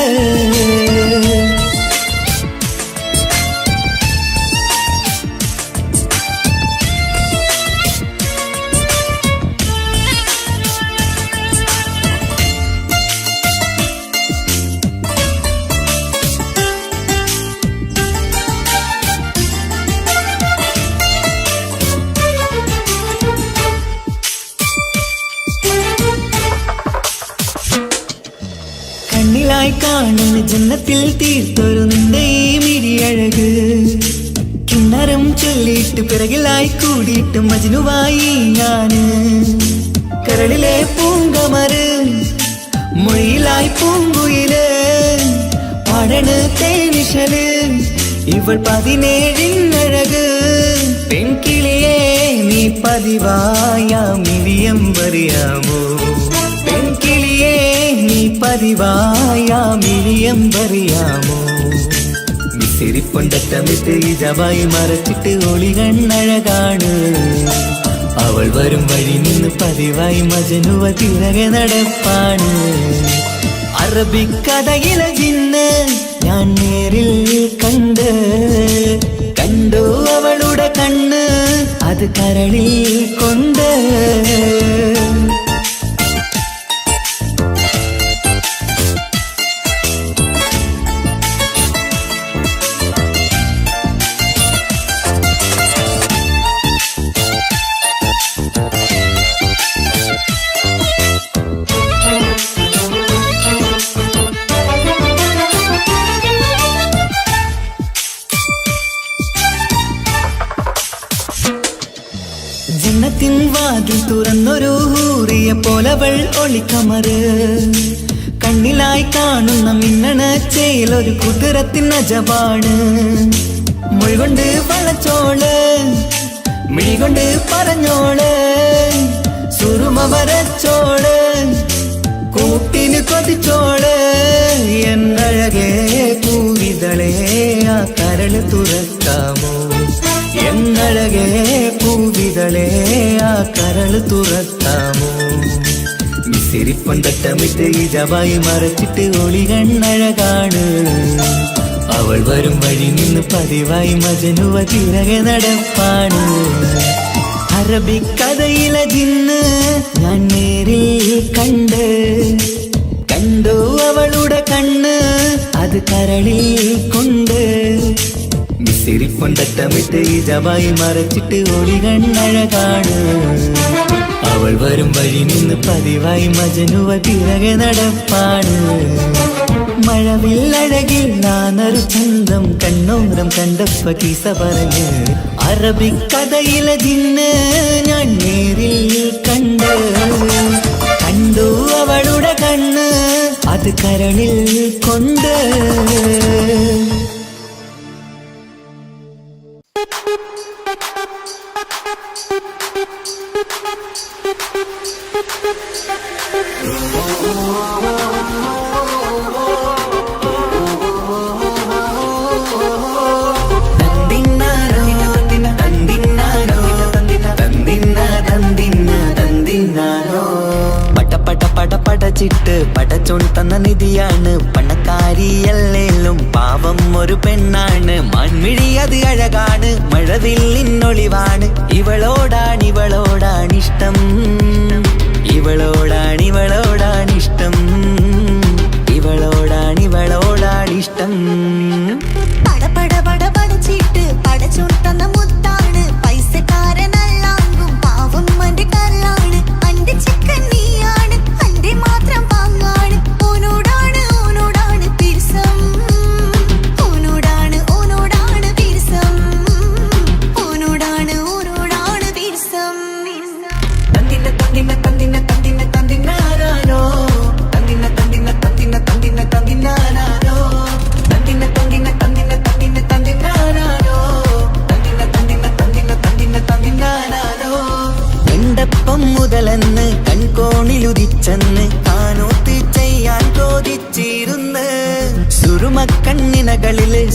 Speaker 1: കണ്ണിലായി കാണുന്ന ജന്നത്തിൽ തീർത്തൊരു നിന്റെ ഈ മിഴിയഴക് കിണ്ണരം ചൊല്ലിയിട്ട് പിറകിലായി കൂടിയിട്ട് മജ്നുവായി ഞാന് കരളിലെ പൂങ്കമര് മൊഴിയിലായി പൂങ്കുയില് പാടണ് തേനിശല് ഇവൾ 17 പെൺകിളിയെ നീ പതിവായാമിരിയം പറയാമോ പെൺകിളിയെ നീ പതിവായാമിരിയം പറയാമോ മിസിരിപ്പൊണ്ടട്ടമിട്ട് ഈ ജബായി മറച്ചിട്ട് ഒളി കണ്ണഴകാണ് അവൾ വരും വഴി നിന്ന് പതിവായി മജനുവ തിരകെ നടപ്പാണ് അറബിക്കഥയിലെ ജിന്ന് ഞാൻ നേരിൽ കണ്ടു അവളുടെ കണ്ണ് അത് കരളിൽ കൊണ്ട് ജന്നത്തിൻ വാതിൽ തുറന്നൊരു ഹൂറിയ പോലവൾ ഒളിക്കമറ് കണ്ണിലായി കാണുന്ന മിന്നണ ചേലൊരു കുതിരത്തിൻ അജബാണ് മൊഴികൊണ്ട് വളച്ചോള് മിഴികൊണ്ട് പറഞ്ഞോള് സുറുമ വരച്ചോള് കൂട്ടിന് കൊതിച്ചോള് എന്നഴകേ പൂവിതളേ ആ കരള് തുറക്കാമോ എന്നഴകേ പൂവിതളേ ആ കരള് തുറക്കാമോ മിസിരിപ്പൊണ്ടട്ടമിട്ട് ഈ ജബായി മറച്ചിട്ട് ഒളി കണ്ണഴകാണ് അവൾ വരും വഴി നിന്ന് പതിവായി മജനുവ തിരകെ നടപ്പാണ് അറബിക്കഥയിലെ ജിന്ന് ഞാൻ നേരിൽ കണ്ടു അവളുടെ കണ്ണ് അത് കരളിൽ കൊണ്ട് മിസിരിപ്പൊണ്ടട്ടമിട്ട് ഈ ജബായി മറച്ചിട്ട് ഒളി കണ്ണഴകാണ് അവൾ വരും വഴി നിന്ന് പതിവായി മജനുവ തിരകെ നടപ്പാണ് മഴവില്ലഴകില്ലാന്നൊരു ചന്തം കണ്ണോരം കണ്ടപ്പ കീസ പറഞ്ഞ് അറബിക്കഥയിലെ ജിന്ന് ഞാൻ നേരിൽ കണ്ടു അവളുടെ കണ്ണ് അത് കരളിൽ കൊണ്ട് പടച്ചിട്ട് പടച്ചോൺ തന്ന നിധിയാണ് പണക്കാരിയല്ലേലും പാവം ഒരു പെണ്ണാണ് മൺമിഴി അത് അഴകാണ് മഴവില്ലിന്നൊളിവാണ് ഇവളോടാണിഷ്ടം ഇവളോടാണിഷ്ടം ഇവളോടാണിഷ്ടം
Speaker 2: പടച്ചിട്ട് പടച്ചോൺ തന്ന മുത്താണ് പൈസക്കാരനല്ലാങ്കും പാവം മന്റെ കല്ലാണ് അന്റെ ചിക്കൻ നീയാണ് അന്റെ മാത്രം പാങ്ങാണ് ഓനോടാണ് പിരിസം ഓനോടാണ് പിരിസം ഓനോടാണ്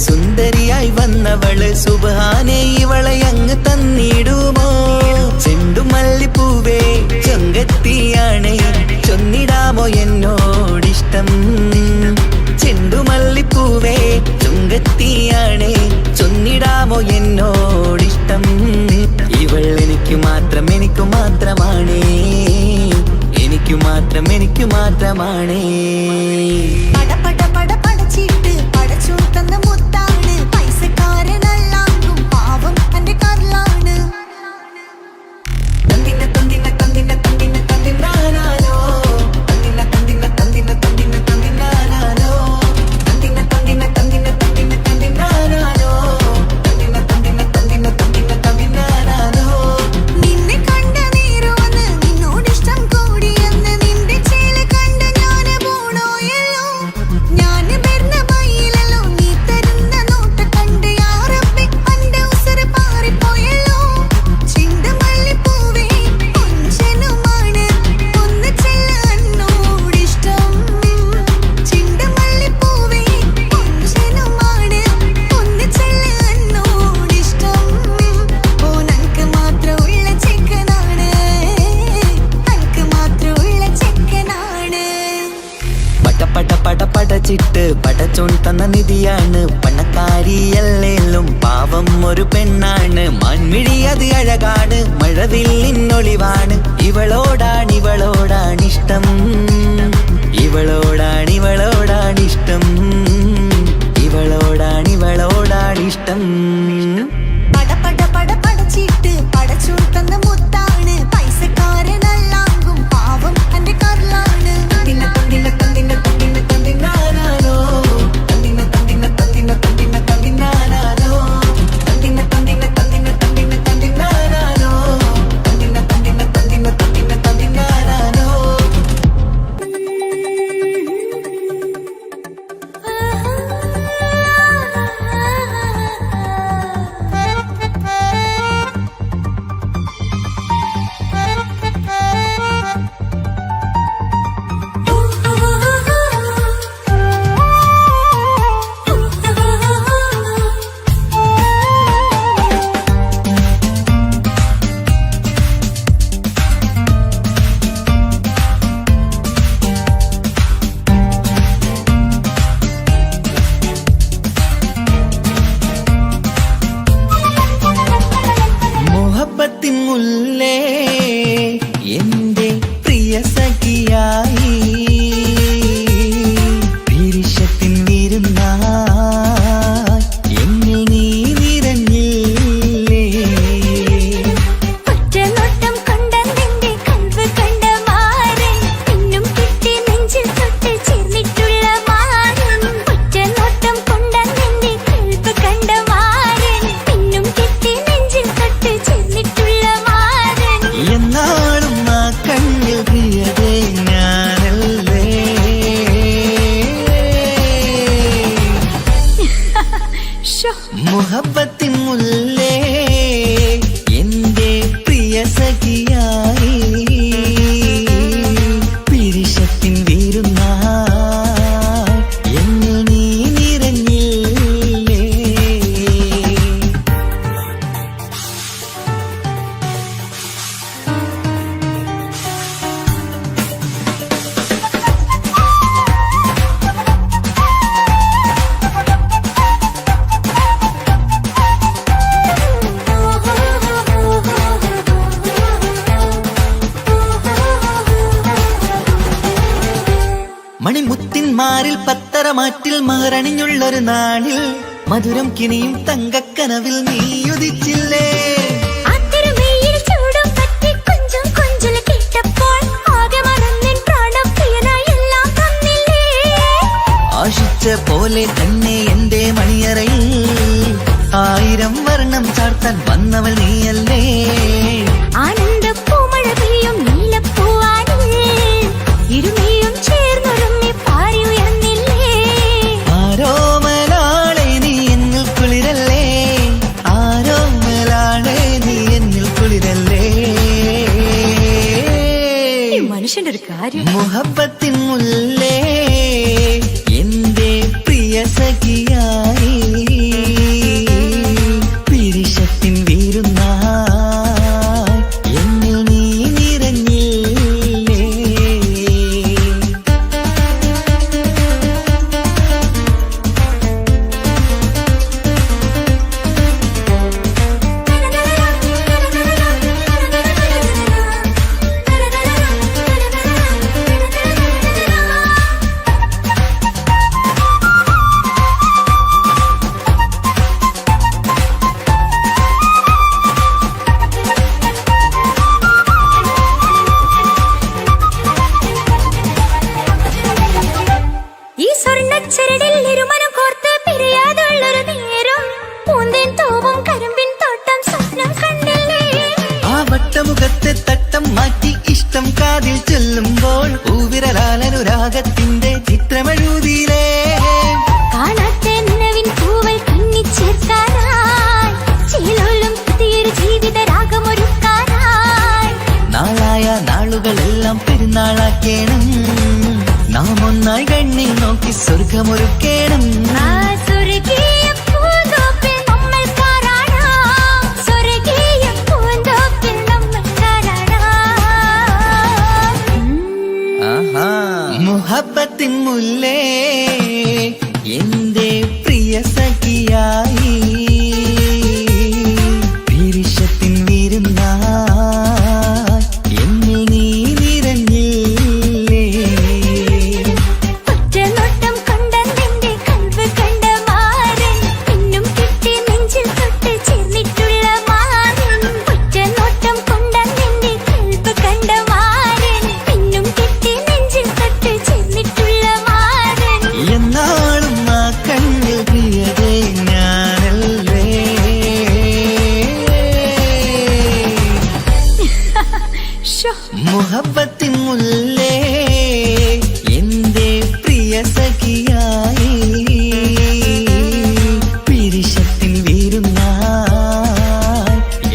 Speaker 1: സുന്ദരിയായി വന്നവള് സുബ്ഹാനേ ഇവളെ അങ്ങ് തന്നിടുമോ ചെണ്ടുമല്ലിപ്പൂവേ ചൊങ്കത്തിയാണ് ചൊന്നിടാമോ എന്നോടിഷ്ടം ചെണ്ടുമല്ലിപ്പൂവേ ചൊങ്കത്തിയാണ് ചൊന്നിടാമോ എന്നോടിഷ്ടം ഇവൾ എനിക്ക് മാത്രം എനിക്ക് മാത്രമാണേ എനിക്ക് മാത്രം എനിക്ക് മാത്രമാണേ
Speaker 4: പട പട പട പടച്ചിട്ട് പടച്ചു തന്ന മുത്താണ് പൈസക്കാരനല്ലാണ്ടും പാവം എന്റെ കർലാണ് തന്തിന തന്തിന തന്തിന തന്തിന തന്തിനാനാനോ തന്തിന തന്തിന തന്തിന തന്തിന തന്തിനാനാനോ തന്തിന തന്തിന തന്തിന തന്തിന തന്തിനാനാനോ തന്തിന തന്തിന തന്തിന തന്തിന തന്തിനാനാനോ നിന്നെ കണ്ട നേരവന്ന് നിന്നോടിഷ്ടം കൂടിയെന്ന് നിന്റെ ചേല കണ്ട ഞാന് പോണോയല്ലോ ഞാന് വരുന്ന മയിലല്ലോ നീ തരുന്ന നോട്ട കണ്ട് യാറപ്പി അന്റെ ഉസര പാറിപ്പോയല്ലോ ചെണ്ടുമല്ലിപ്പൂവേ കൊഞ്ചനുമാണ് ഒന്ന് ചെല്ല എന്നോടിഷ്ടം ചെണ്ടുമല്ലിപ്പൂവേ കൊഞ്ചനുമാണ് ഒന്ന് ചെല്ല എന്നോടിഷ്ടം ഓ നനക്ക് മാത്രമുള്ള ചെക്കനാണ് നനക്ക് മാത്രമുള്ള ചെക്കനാണ്
Speaker 1: പട പട പട പടച്ചിട്ട് പടച്ചോൺ തന്ന നിധിയാണ് പണക്കാരിയല്ലേലും പാവം ഒരു പെണ്ണാണ് മാൻമിഴി അത് അഴകാണ് മഴവില്ലിന്നൊളിവാണ് ഇവളോടാണിഷ്ടം ഇവളോടാണിഷ്ടം ഇവളോടാണിഷ്ടം
Speaker 4: പട പട പട പടച്ചിട്ട് പടച്ചു തന്ന മുത്താണ് പൈസക്കാരനല്ലാങ്കും പാവം എന്റെ കർലാണ് തന്തിന തന്തിന തന്തിന തന്തിന തന്തിനാനാനോ തന്തിന തന്തിന തന്തിന തന്തിന തന്തിനാനാനോ തന്തിന തന്തിന തന്തിന തന്തിന തന്തിനാനാനോ തന്തിന തന്തിന തന്തിന തന്തിന തന്തിനാനാനോ
Speaker 1: മുഹബത്തിൻ മുല്ലേ എന്റെ പ്രിയ സഖിയായി പിരിശത്തിൻ വിരുന്നായി എന്നിൽ നീ നിറഞ്ഞില്ലേ
Speaker 2: ഒറ്റനോട്ടം കൊണ്ടെന്റെ കൽവ് കണ്ട മാരൻ പിന്നും കിട്ടി നെഞ്ചിൽ തൊട്ട് ചേർന്നിട്ടുള്ള മാരൻ ഒറ്റനോട്ടം കൊണ്ടെന്റെ കൽവ് കണ്ട മാരൻ പിന്നും കിട്ടി നെഞ്ചിൽ തൊട്ട് ചേർന്നിട്ടുള്ള മാരൻ
Speaker 1: എന്നാളും ആ കണ്ണിൽ പ്രിയതേ ഞാനല്ലേ മുഹബത്തിൻ മുല്ലേ എന്റെ പ്രിയ സഖിയായി പിരിശത്തിൻ വിരുന്നായി എന്നിൽ നീ നിറഞ്ഞില്ലേ മണിമുത്തിന്മാരിൽ പത്തരമാറ്റിൽ മഹറണിഞ്ഞുള്ളൊരു നാളിൽ മധുരം കിനിയും തങ്കക്കനവിൽ നീയുദിച്ചില്ലേ
Speaker 2: ആത്തിരമേയിൽ ചൂടും പറ്റി കൊഞ്ചും കൊഞ്ചല് കേട്ടപ്പോൾ ആകെ മറന്നിൻ പ്രാണം പ്രിയനായി എല്ലാം തന്നില്ലേ
Speaker 1: ആശിച്ച പോലെ തന്നെ എന്റെ മണിയറയിൽ 1000 വർണ്ണം ചാർത്താൻ വന്നവൾ നീയല്ലേ
Speaker 2: ആനന്ദ പൂമഴ പെയ്യും നീലപ്പൂവാനിൽ ഇരുമയും ചേർന്നൊരുമ്മി പാരി ഉയർന്നില്ലേ
Speaker 1: ആരോമലാളെ നീ എന്നിൽ കുളിരല്ലേ ആരോമലാളെ നീ എന്നിൽ കുളിരല്ലേ
Speaker 2: മനുഷ്യന്റെ ഒരു കാര്യം
Speaker 1: മുഹബത്തിൻ മുല്ലേ എന്റെ പ്രിയ സഖിയായി കാക്കേണം നാം ഒന്നായി കണ്ണിൽ നോക്കി സ്വർഗമൊരുക്കേണം
Speaker 2: ആ സ്വർഗീയ പൂന്തോപ്പിൽ നമ്മൾ കാരാടാം സ്വർഗീയ പൂന്തോപ്പിൽ നമ്മൾ കാരാടാം
Speaker 1: മുഹബത്തിൻ മുല്ലേ എന്റെ പ്രിയ സഖിയായി പിരിശത്തിൻ വിരുന്നായി എന്നിൽ നീ നിറഞ്ഞില്ലേ
Speaker 2: ഒറ്റനോട്ടം കൊണ്ട നിന്റെ കൽവ് കണ്ട മാരൻ പിന്നും കിട്ടി നെഞ്ചിൽ തൊട്ട് ചേർന്നിട്ടുള്ള മാരൻ ഒറ്റനോട്ടം കൊണ്ട നിന്റെ കൽവ് കണ്ട മാരൻ പിന്നും കിട്ടി നെഞ്ചിൽ തൊട്ട് ചേർന്നിട്ടുള്ള മാരൻ
Speaker 1: എന്നാളും ആ കണ്ണിൽ പ്രിയതേ ഞാനല്ലേ മുഹബത്തിൻ മുല്ലേ എന്റെ പ്രിയ സഖിയായി പിരിശത്തിൻ വിരുന്നായി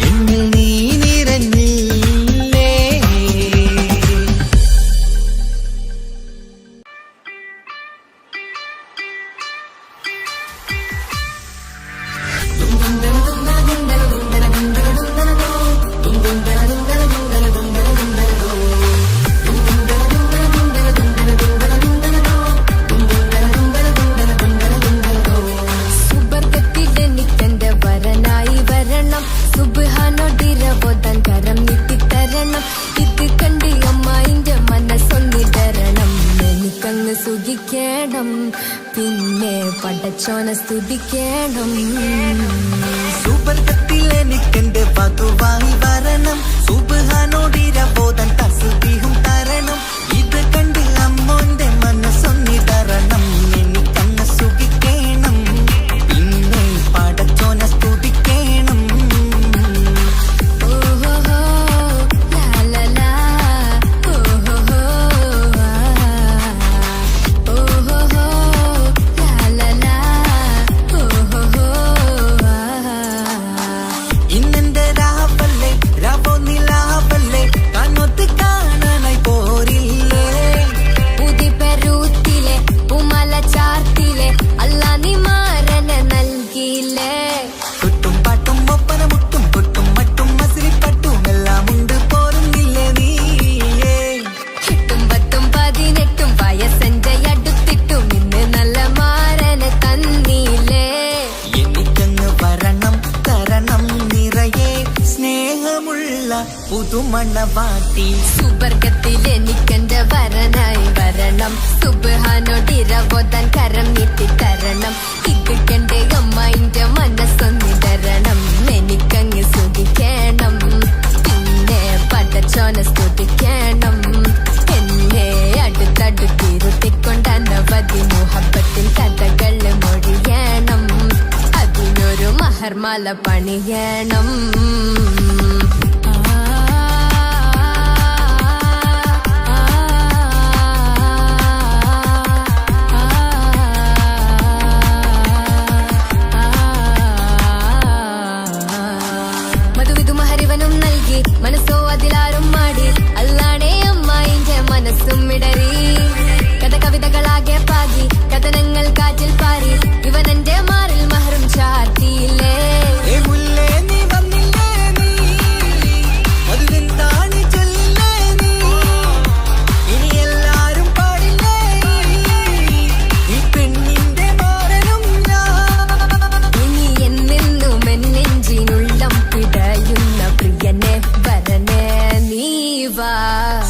Speaker 1: എന്നിൽ നീ നിറഞ്ഞില്ലേ
Speaker 4: സുബർഗത്തിലെനിക്കെന്റെ വരനായി വരണം സുബ്ഹാനോടിരവോദൻ കരം നീട്ടിത്തരണം ഇത് കണ്ട് അമ്മായിന്റെ മനസ്സൊന്നിടരണം എനിക്കങ്ങ് സുഖിക്കണം പിന്നെ പടച്ചോനെ സ്തുതിക്കണം
Speaker 1: സുബർഗത്തിൽ എനിക്കെന്റെ വധുവായി വരണം സുബ്ഹാനോടിരവോദൻ തസ്ബീഹും തരണം ഇത് കണ്ട് അമ്മോന്റെ മനസ്സൊന്നിടരണം എനിക്കങ്ങ് സുഖിക്കണം പിന്നെ പടച്ചോനെ സ്തുതിക്കണം
Speaker 4: ഓഹോഹോ ലാലലാ ഓഹോഹോ ഓഹോഹോ ലാലലാ ഓഹോഹോ
Speaker 1: ഇന്നെന്റെ രാവല്ലേ രാവോ നിലാവല്ലേ കണ്ണൊത്ത് കാണാനായി പോരില്ലേ
Speaker 4: ഉദിപെരൂത്തിലെ ഉമല ചാർത്തിലെ അല്ലാ നീ മാരനെ നൽകിയില്ലേ
Speaker 1: കുട്ടും പാട്ടും ഒപ്പന മുട്ടും കൊട്ടും മട്ടും മസിലിപ്പട്ടും എല്ലാം ഉണ്ട് പോരുന്നില്ലേ നീയേ
Speaker 4: എട്ടും പത്തും 18 വയസ്സെന്റെ അടുത്തിട്ടും ഇന്ന് നല്ല മാരനെ തന്നീലേ
Speaker 1: എനിക്കങ്ങ് വരണം തരണം നിറയെ സ്നേഹമുള്ള പുതുമണവാട്ടി
Speaker 4: സുബർഗത്തിൽ എനിക്കെന്റെ വരനായി വരണം സുബ്ഹാനോടിരവോദൻ കരം നീട്ടിത്തരണം ഇത് കണ്ട് അമ്മായിന്റെ മനസ്സൊന്നിടരണം എനിക്കങ്ങ് സുഖിക്കണം പിന്നെ പടച്ചോനെ സ്തുതിക്കണം എന്നെ അടുത്തടുത്തിരുത്തിക്കൊണ്ട് അനവധി മുഹബത്തിൻ കഥകൾ മൊഴിയണം അതിനൊരു മഹർമാല പണിയണം മധുവിധു മഹരിവനും നൽകി മനസ്സോ അതിലാരും മാടി അല്ലാണേ അമ്മായിന്റെ മനസ്സും ഇടറി കഥ കവിതകളാകെ പാകി കഥനങ്ങൾ കാറ്റിൽ പാറി ഇവനെന്റെ മാറിൽ മഹറും ചാർത്തിയില്ലേ
Speaker 1: ഏ മുല്ലേ നീ വന്നില്ലേ നീ മധുവെന്താണ് ചൊല്ലേ നീ ഇനി എല്ലാരും പാടില്ലേ ഈ പെണ്ണിന്റെ മാറനും ഞാൻ
Speaker 4: ഇനി എന്നെന്നും എന്നെഞ്ചിനുള്ളം പിടയുന്ന പ്രിയനെ വരനെ നീ വാ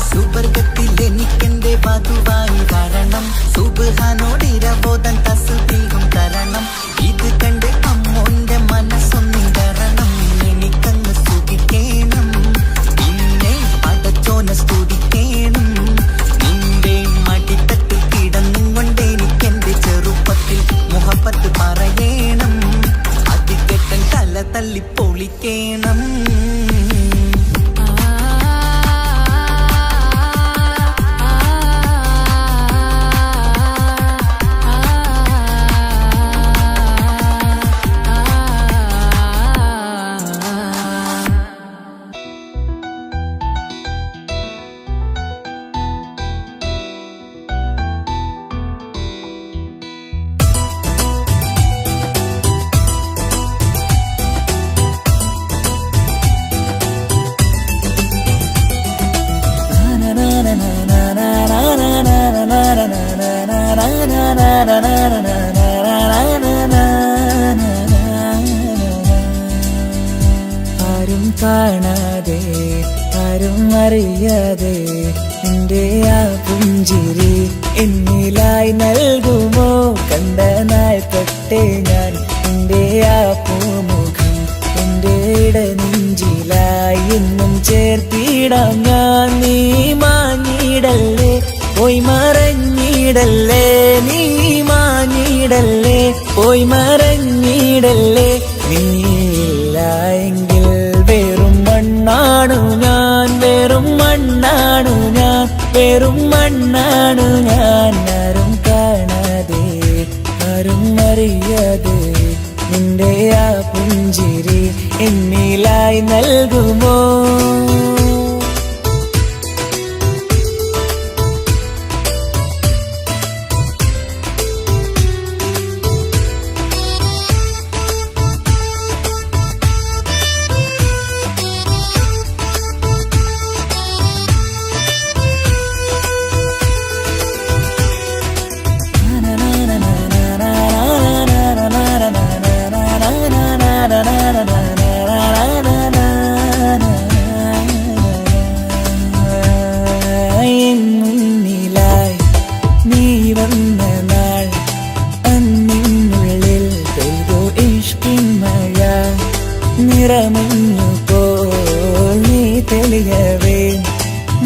Speaker 1: സുബർഗത്തിൽ എനിക്കെന്റെ വധുവായി വരണം സുബ്ഹാനോടിരവോദൻ തസ്ബീഹും തരണം ഇത് കണ്ട് അമ്മോന്റെ മനസ്സൊന്നിടരണം എനിക്കങ്ങ് സുഖിക്കണം പിന്നെ പടച്ചോനെ സ്തുതിക്കണം നിന്റെ മടിത്തട്ടിൽ കിടന്നും കൊണ്ട് എനിക്കെന്റെ ചെറുപ്പത്തിൽ മുഹബത്ത് പറയണം അതികെട്ടൻ തല തല്ലി പൊളിക്കണം ആരും കാണാതെ ആരും അറിയാതെ നിന്റെ ആ പുഞ്ചിരി എന്നിലായി നൽകുമോ? കണ്ട നാൾ തൊട്ടേ ഞാൻ നിന്റെ ആ പൂമുഖം എന്റെ ഇടനെഞ്ചിലായി എന്നും ചേർത്തിടാം ഞാൻ. നീ മാഞ്ഞിടല്ലേ, പോയി മറഞ്ഞിടല്ലേ, നീ മാഞ്ഞിടല്ലേ, പോയി മറഞ്ഞിടല്ലേ. നീയില്ല എങ്കിൽ വെറും മണ്ണാണു ഞാൻ, വെറും മണ്ണാണു ഞാൻ, വെറും മണ്ണാണു ഞാൻ. ആരും കാണാതെ ആരും അറിയാതെ നിന്റെ ആ പുഞ്ചിരി എന്നിലായി നൽകുമോ? മുന്നിലായി നീ വന്ന നാൾ അന്നിനുള്ളിൽ പെയ്തു ഇഷ്കിൻ മഴ. നിറമഞ്ഞു പോൽ നീ തെളിയവേ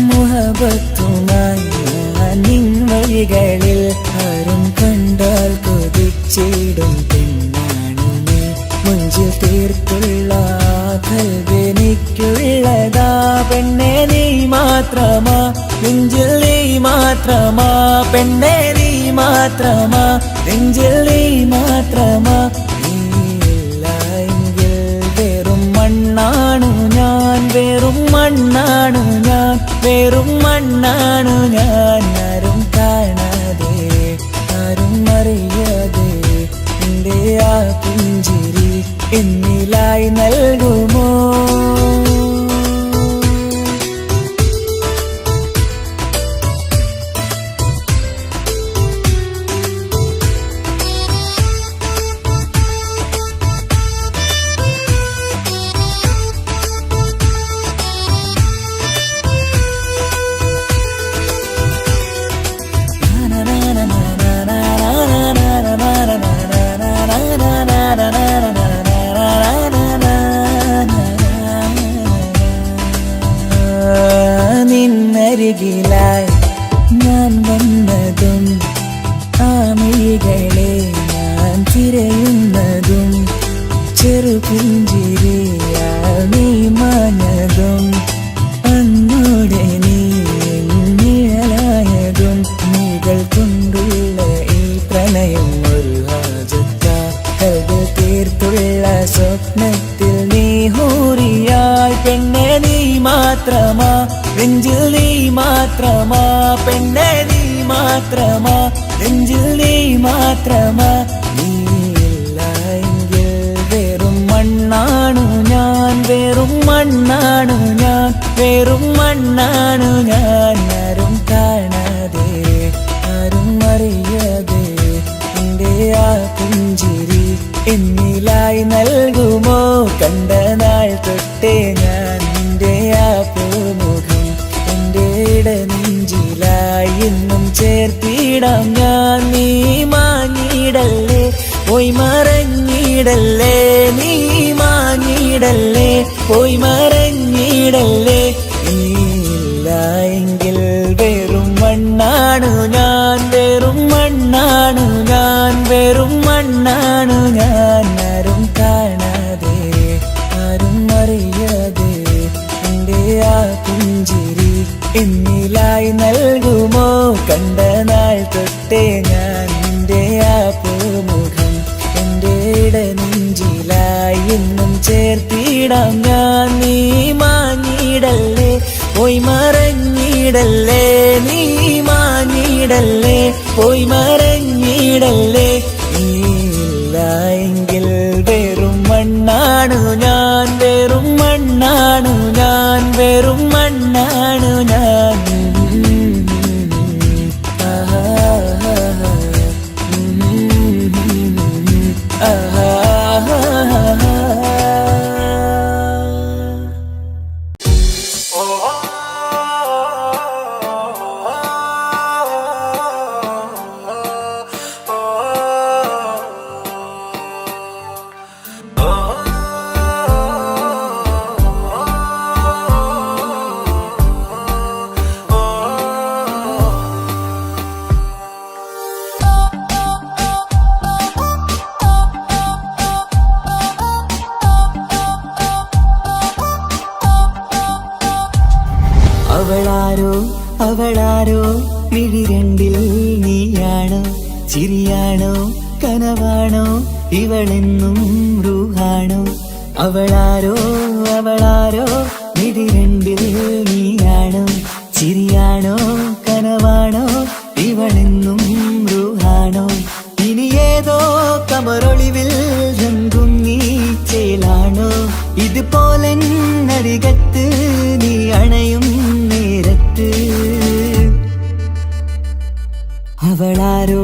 Speaker 1: മുഹബത്തുമായി നിൻ വഴികളിൽ. ആരും കണ്ടാൽ കൊതിച്ചിടും പെണ്ണാണു നീ, മുഞ്ചിൽ തീർത്തുള്ള കൽവെനിക്കുള്ളതാ. പെണ്ണെ നീ മാത്രമാ, നെഞ്ചിൽ നീ മാത്രമാ, പെണ്ണെ നീ മാത്രമാ, നെഞ്ചിൽ നീ മാത്രമാ. നീയില്ല എങ്കിൽ വെറും മണ്ണാണു ഞാൻ, വെറും മണ്ണാണു ഞാൻ, വെറും മണ്ണാണു ഞാൻ. ആരും കാണാതെ ആരും അറിയാതെ നിന്റെ ആ പുഞ്ചിരി എന്നിലായി നൽകുമോ? നിന്നരികിലായി ഞാൻ വന്നതും ആമികളെ ഞാൻ തിരയുന്നതും ചെറുപുഞ്ചിരിയാൽ നീ മാഞ്ഞതും അന്നോടെ നീ നിഴലായതും നീകൾ കൊണ്ടുള്ള ഈ പ്രണയം ഒരു ഹാജത്ത. കൽവിൽ തീർത്തുള്ള സ്വപ്നത്തിൽ നീ ഹൂറിയായി. പെണ്ണെ നീ മാത്രമാ, നെഞ്ചിൽ നീ മാത്രമാ, പെണ്ണെ നീ മാത്രമാ, നെഞ്ചിൽ നീ മാത്രമാ. നീയില്ല എങ്കിൽ വെറും മണ്ണാണു ഞാൻ, വെറും മണ്ണാണു ഞാൻ, വെറും മണ്ണാണു ഞാൻ. ആരും കാണാതെ ആരും അറിയാതെ നിന്റെ ആ പുഞ്ചിരി എന്നിലായി നൽകുമോ? കണ്ട നാൾ തൊട്ടേ ഞാൻ നിന്റെ ആ പൂമുഖം എന്റെ ഇടനെഞ്ചിലായി എന്നും ചേർത്തിടാം ഞാൻ. നീ മാഞ്ഞിടല്ലേ, പോയി മറഞ്ഞിടല്ലേ, നീ മാഞ്ഞിടല്ലേ, പോയി മറഞ്ഞിടല്ലേ. നീയില്ല എങ്കിൽ വെറും മണ്ണാണു ഞാൻ, വെറും മണ്ണാണു ഞാൻ, വെറും മണ്ണാണു ഞാൻ. ആരും കാണാതെ ആരും അറിയാതെ നിന്റെ ആ പുഞ്ചിരി എന്നിലായി നൽകുമോ? കണ്ട നാൾ തൊട്ടേ ഞാൻ നിന്റെ ആ പൂമുഖം എന്റെ ഇടനെഞ്ചിലായി എന്നും ചേർത്തിടാം ഞാൻ. നീ മാഞ്ഞിടല്ലേ, പോയി മറഞ്ഞിടല്ലേ, നീ മാഞ്ഞിടല്ലേ, പോയി മറഞ്ഞിടല്ലേ. നീയില്ല എങ്കിൽ വെറും മണ്ണാണു ഞാൻ, വെറും മണ്ണാണു ഞാൻ, വെറും മണ്ണാണു ഞാൻ. അവളാരോ അവളാരോ മിഴി രണ്ടിൽ നീയാണോ ചിരിയാണോ കനവാണോ ഇവളെന്നും റൂഹാണോ അവളാരോ അവളാരോ മിഴി രണ്ടിൽ നീയാണോ ചിരിയാണോ കനവാണോ ഇവളെന്നും റൂഹാണോ ഇനി ഏതോ കമറൊളിവിൽ രംഗും നീ ചേലാണോ ഇതുപോലെ നരികത്ത് നീ അണയും നേരത്ത് അവളാരോ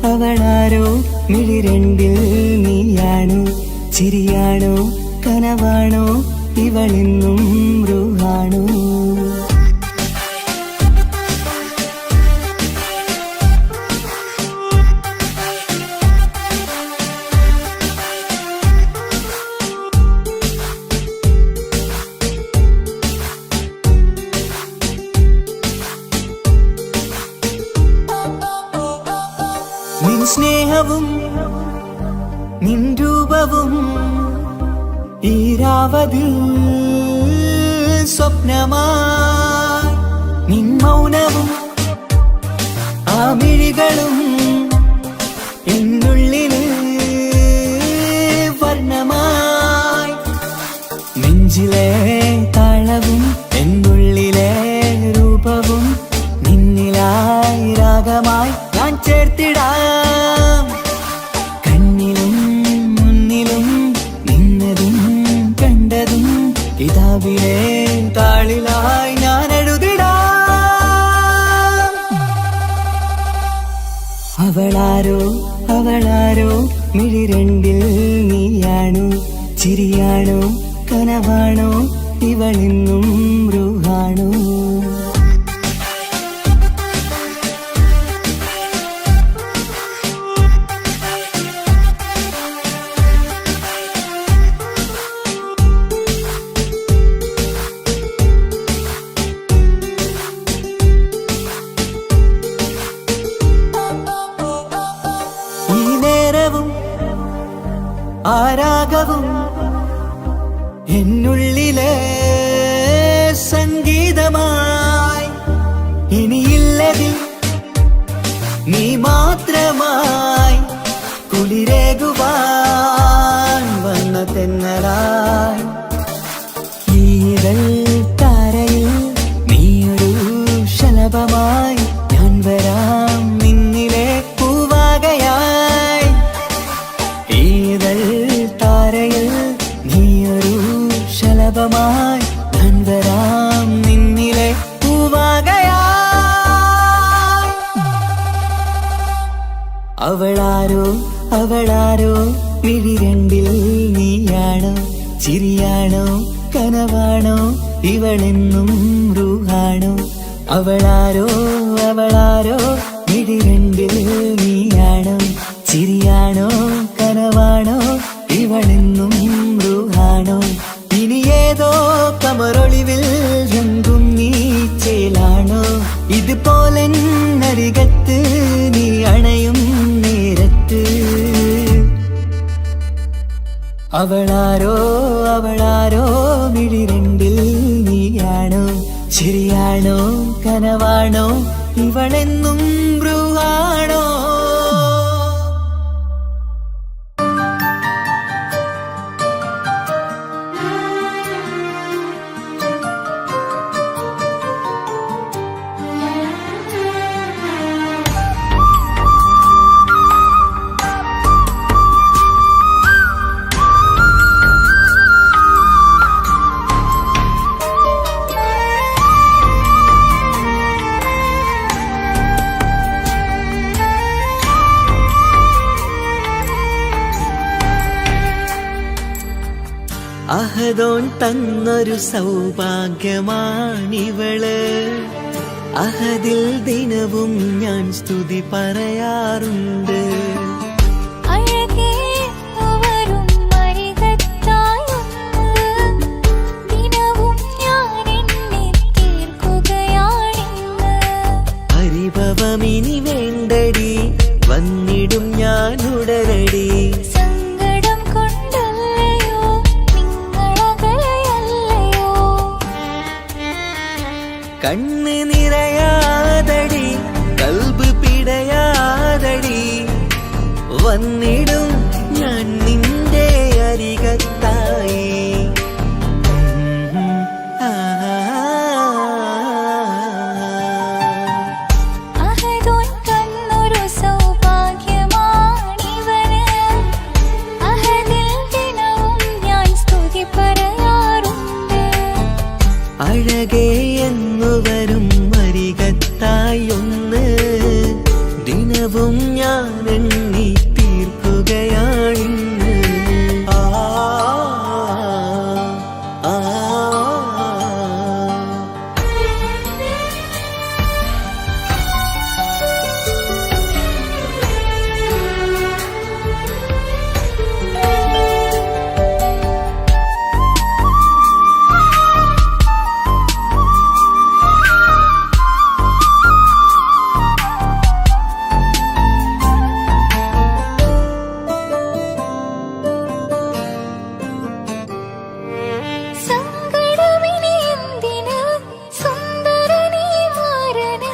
Speaker 1: അവളാരോ മിഴി രണ്ടിൽ നീയാണോ ചിരിയാണോ കനവാണോ ഇവളെന്നും റൂഹാണോ നിൻ സ്നേഹവും നിൻ രൂപവും ഈരാവതിൽ സ്വപ്നമായി നിൻ മൗനവും ആ മിഴികളും എന്നുള്ളില് വർണ്ണമായി നെഞ്ചിലെ താളവും എന്നുള്ളിലെ രൂപവും നിന്നിലായി രാഗമായി ഞാൻ ചേർത്തിടാം കണ്ണിലും മുന്നിലും നിന്നതും കണ്ടതും കിതാബിലെ താളിലായി ഞാൻ എഴുതിടാം അവളാരോ അവളാരോ മിഴി രണ്ടിൽ നീയാണോ ചിരിയാണോ കനവാണോ ഇവളെന്നും റൂഹാണോ ആരാഗവും എന്നുള്ളിലെ സംഗീതമായി ഇനിയില്ലതിൽ നീ മാത്രമായി കുളിരേകുവാൻ വന്ന തെന്നലായി ഈതൽ താരയിൽ നീയൊരു ശലഭമായി ഞാൻ വരാം നിന്നിലെ പൂവാകയായി ഈതൽ താരയിൽ നീയൊരു ശലഭമായി ഞാൻ വരാം നിന്നിലെ പൂവാകയായി അവളാരോ അവളാരോ മിഴി രണ്ടിൽ നീയാണോ ചിരിയാണോ കനവാണോ ഇവളെന്നും റൂഹാണോ അവളാരോ അവളാരോ മിഴി രണ്ടിൽ നീയാണോ ചിരിയാണോ കനവാണോ ഇവളെന്നും റൂഹാണോ ഇനി ഏതോ കമറൊളിവിൽ രംഗും നീ ചേലാണോ ഇതുപോലെ നരികത്ത് നീ അണയും നേരത്ത് അവളാരോ അവളാരോ മിഴി രണ്ടിൽ നീയാണോ ചിരിയാണോ കനവാണോ ഇവളെന്നും റൂഹാണോ അഹദോൻ തന്നൊരു സൗഭാഗ്യമാണിവള് അഹദിൽ ദിനവും ഞാൻ സ്തുതി പറയാറുണ്ട് പരിഭവമിനി വേണ്ടടി വന്നിടും ഞാൻ ഉടനടി കണ്ണ് നീ വന്നിടും ഞാൻ നിന്റെ അരികത്തായി.
Speaker 2: അഹദോൻ തന്നൊരു സൗഭാഗ്യമാണിവന്. അഹദിൽ ദിനവും ഞാൻ സ്തുതി പറയാറുണ്ട്.
Speaker 1: അഴകേ എന്നു വരും അരികത്തായൊന്ന് ദിനവും ഞാൻ എണ്ണി തീർക്കുകയാണിന്ന്. ആ ആ
Speaker 2: സങ്കടമിനി എന്തിന് സുന്ദരനീ മാരന്.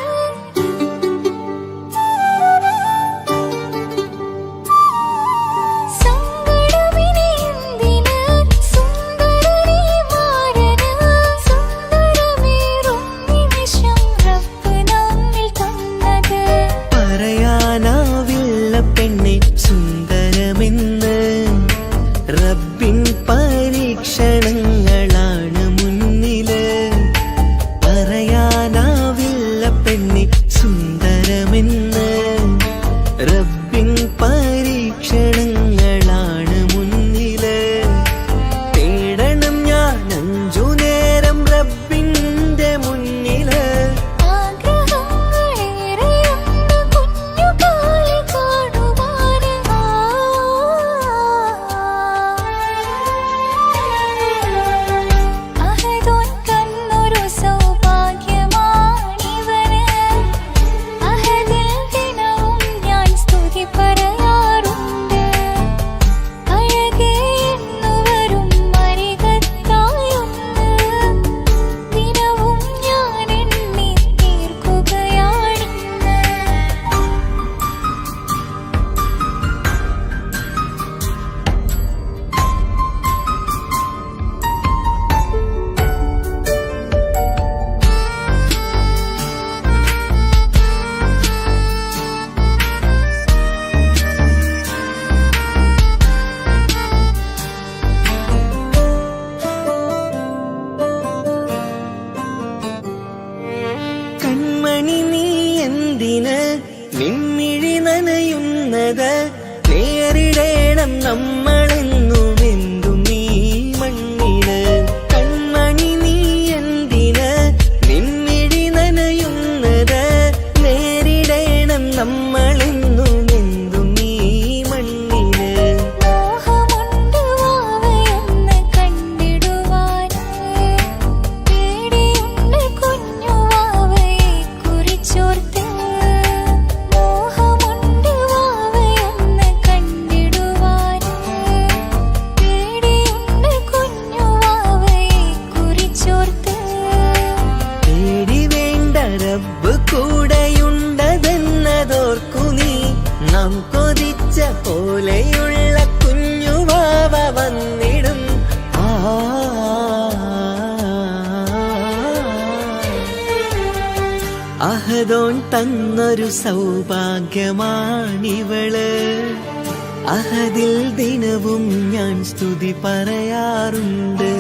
Speaker 2: സങ്കടമിനി എന്തിന് സുന്ദരനീ മാരന്. സുന്ദരമേറും നിമിഷം റബ്ബ് നമ്മിൽ തന്നത്.
Speaker 1: പറയാനാവില്ല പെണ്ണെ സുന്ദരമെന്ന്. റബ്ബിൻ പരീക്ഷണങ്ങളാണ് മുന്നില്. പറയാനാവില്ല പെണ്ണെ സുന്ദരമെന്ന്. റബ്ബിൻ പരീക്ഷണങ്ങളാണ് മുന്നില്. തേടണം ഞാൻ 5 നേരം റബ്ബിന്റെ മുന്നില്.
Speaker 2: ആഗ്രഹങ്ങളേറെയുണ്ട് കുഞ്ഞുകാലി കാണുവാന്. അഹദോൻ തന്നൊരു സൗഭാഗ്യമാണിവന്. അഹദിൽ ദിനവും ഞാൻ സ്തുതി പറയാറുണ്ട്. അഴകേ എന്നു വരും അരികത്തായൊന്ന് ദിനവും ഞാൻ എണ്ണി തീർക്കുകയാണിന്ന്.
Speaker 1: കൺമണി നീ എന്തിന് നിൻമിഴി നനയുന്നത്. നേരിടേണം നമ്മളെന്നും എന്തും ഈ മണ്ണില്. കൺമണി നീ എന്തിന് നിൻമിഴി നനയുന്നത്. നേരിടേണം നമ്മളെന്നും എന്തും ഈ മണ്ണില്.
Speaker 2: മോഹമുണ്ട് വാവയൊന്ന് കണ്ടിടുവാന്. പേടിയുണ്ട് കുഞ്ഞു വാവയെ കുറിച്ചോർത്ത്. മോഹമുണ്ട് വാവയൊന്ന് കണ്ടിടുവാന്. പേടിയുണ്ട് കുഞ്ഞു വാവയെ കുറിച്ചോർത്ത്.
Speaker 1: പേടി വേണ്ട റബ്ബ് കൂടെയുണ്ടതെന്നതോർക്കു നീ. നാം കൊതിച്ച പോലെയുള്ള കുഞ്ഞുവാവ വന്നിടും. ആ അഹദോൻ തന്നൊരു സൗഭാഗ്യമാണിവള്. അഹദിൽ ദിനവും ഞാൻ സ്തുതി പറയാറുണ്ട്.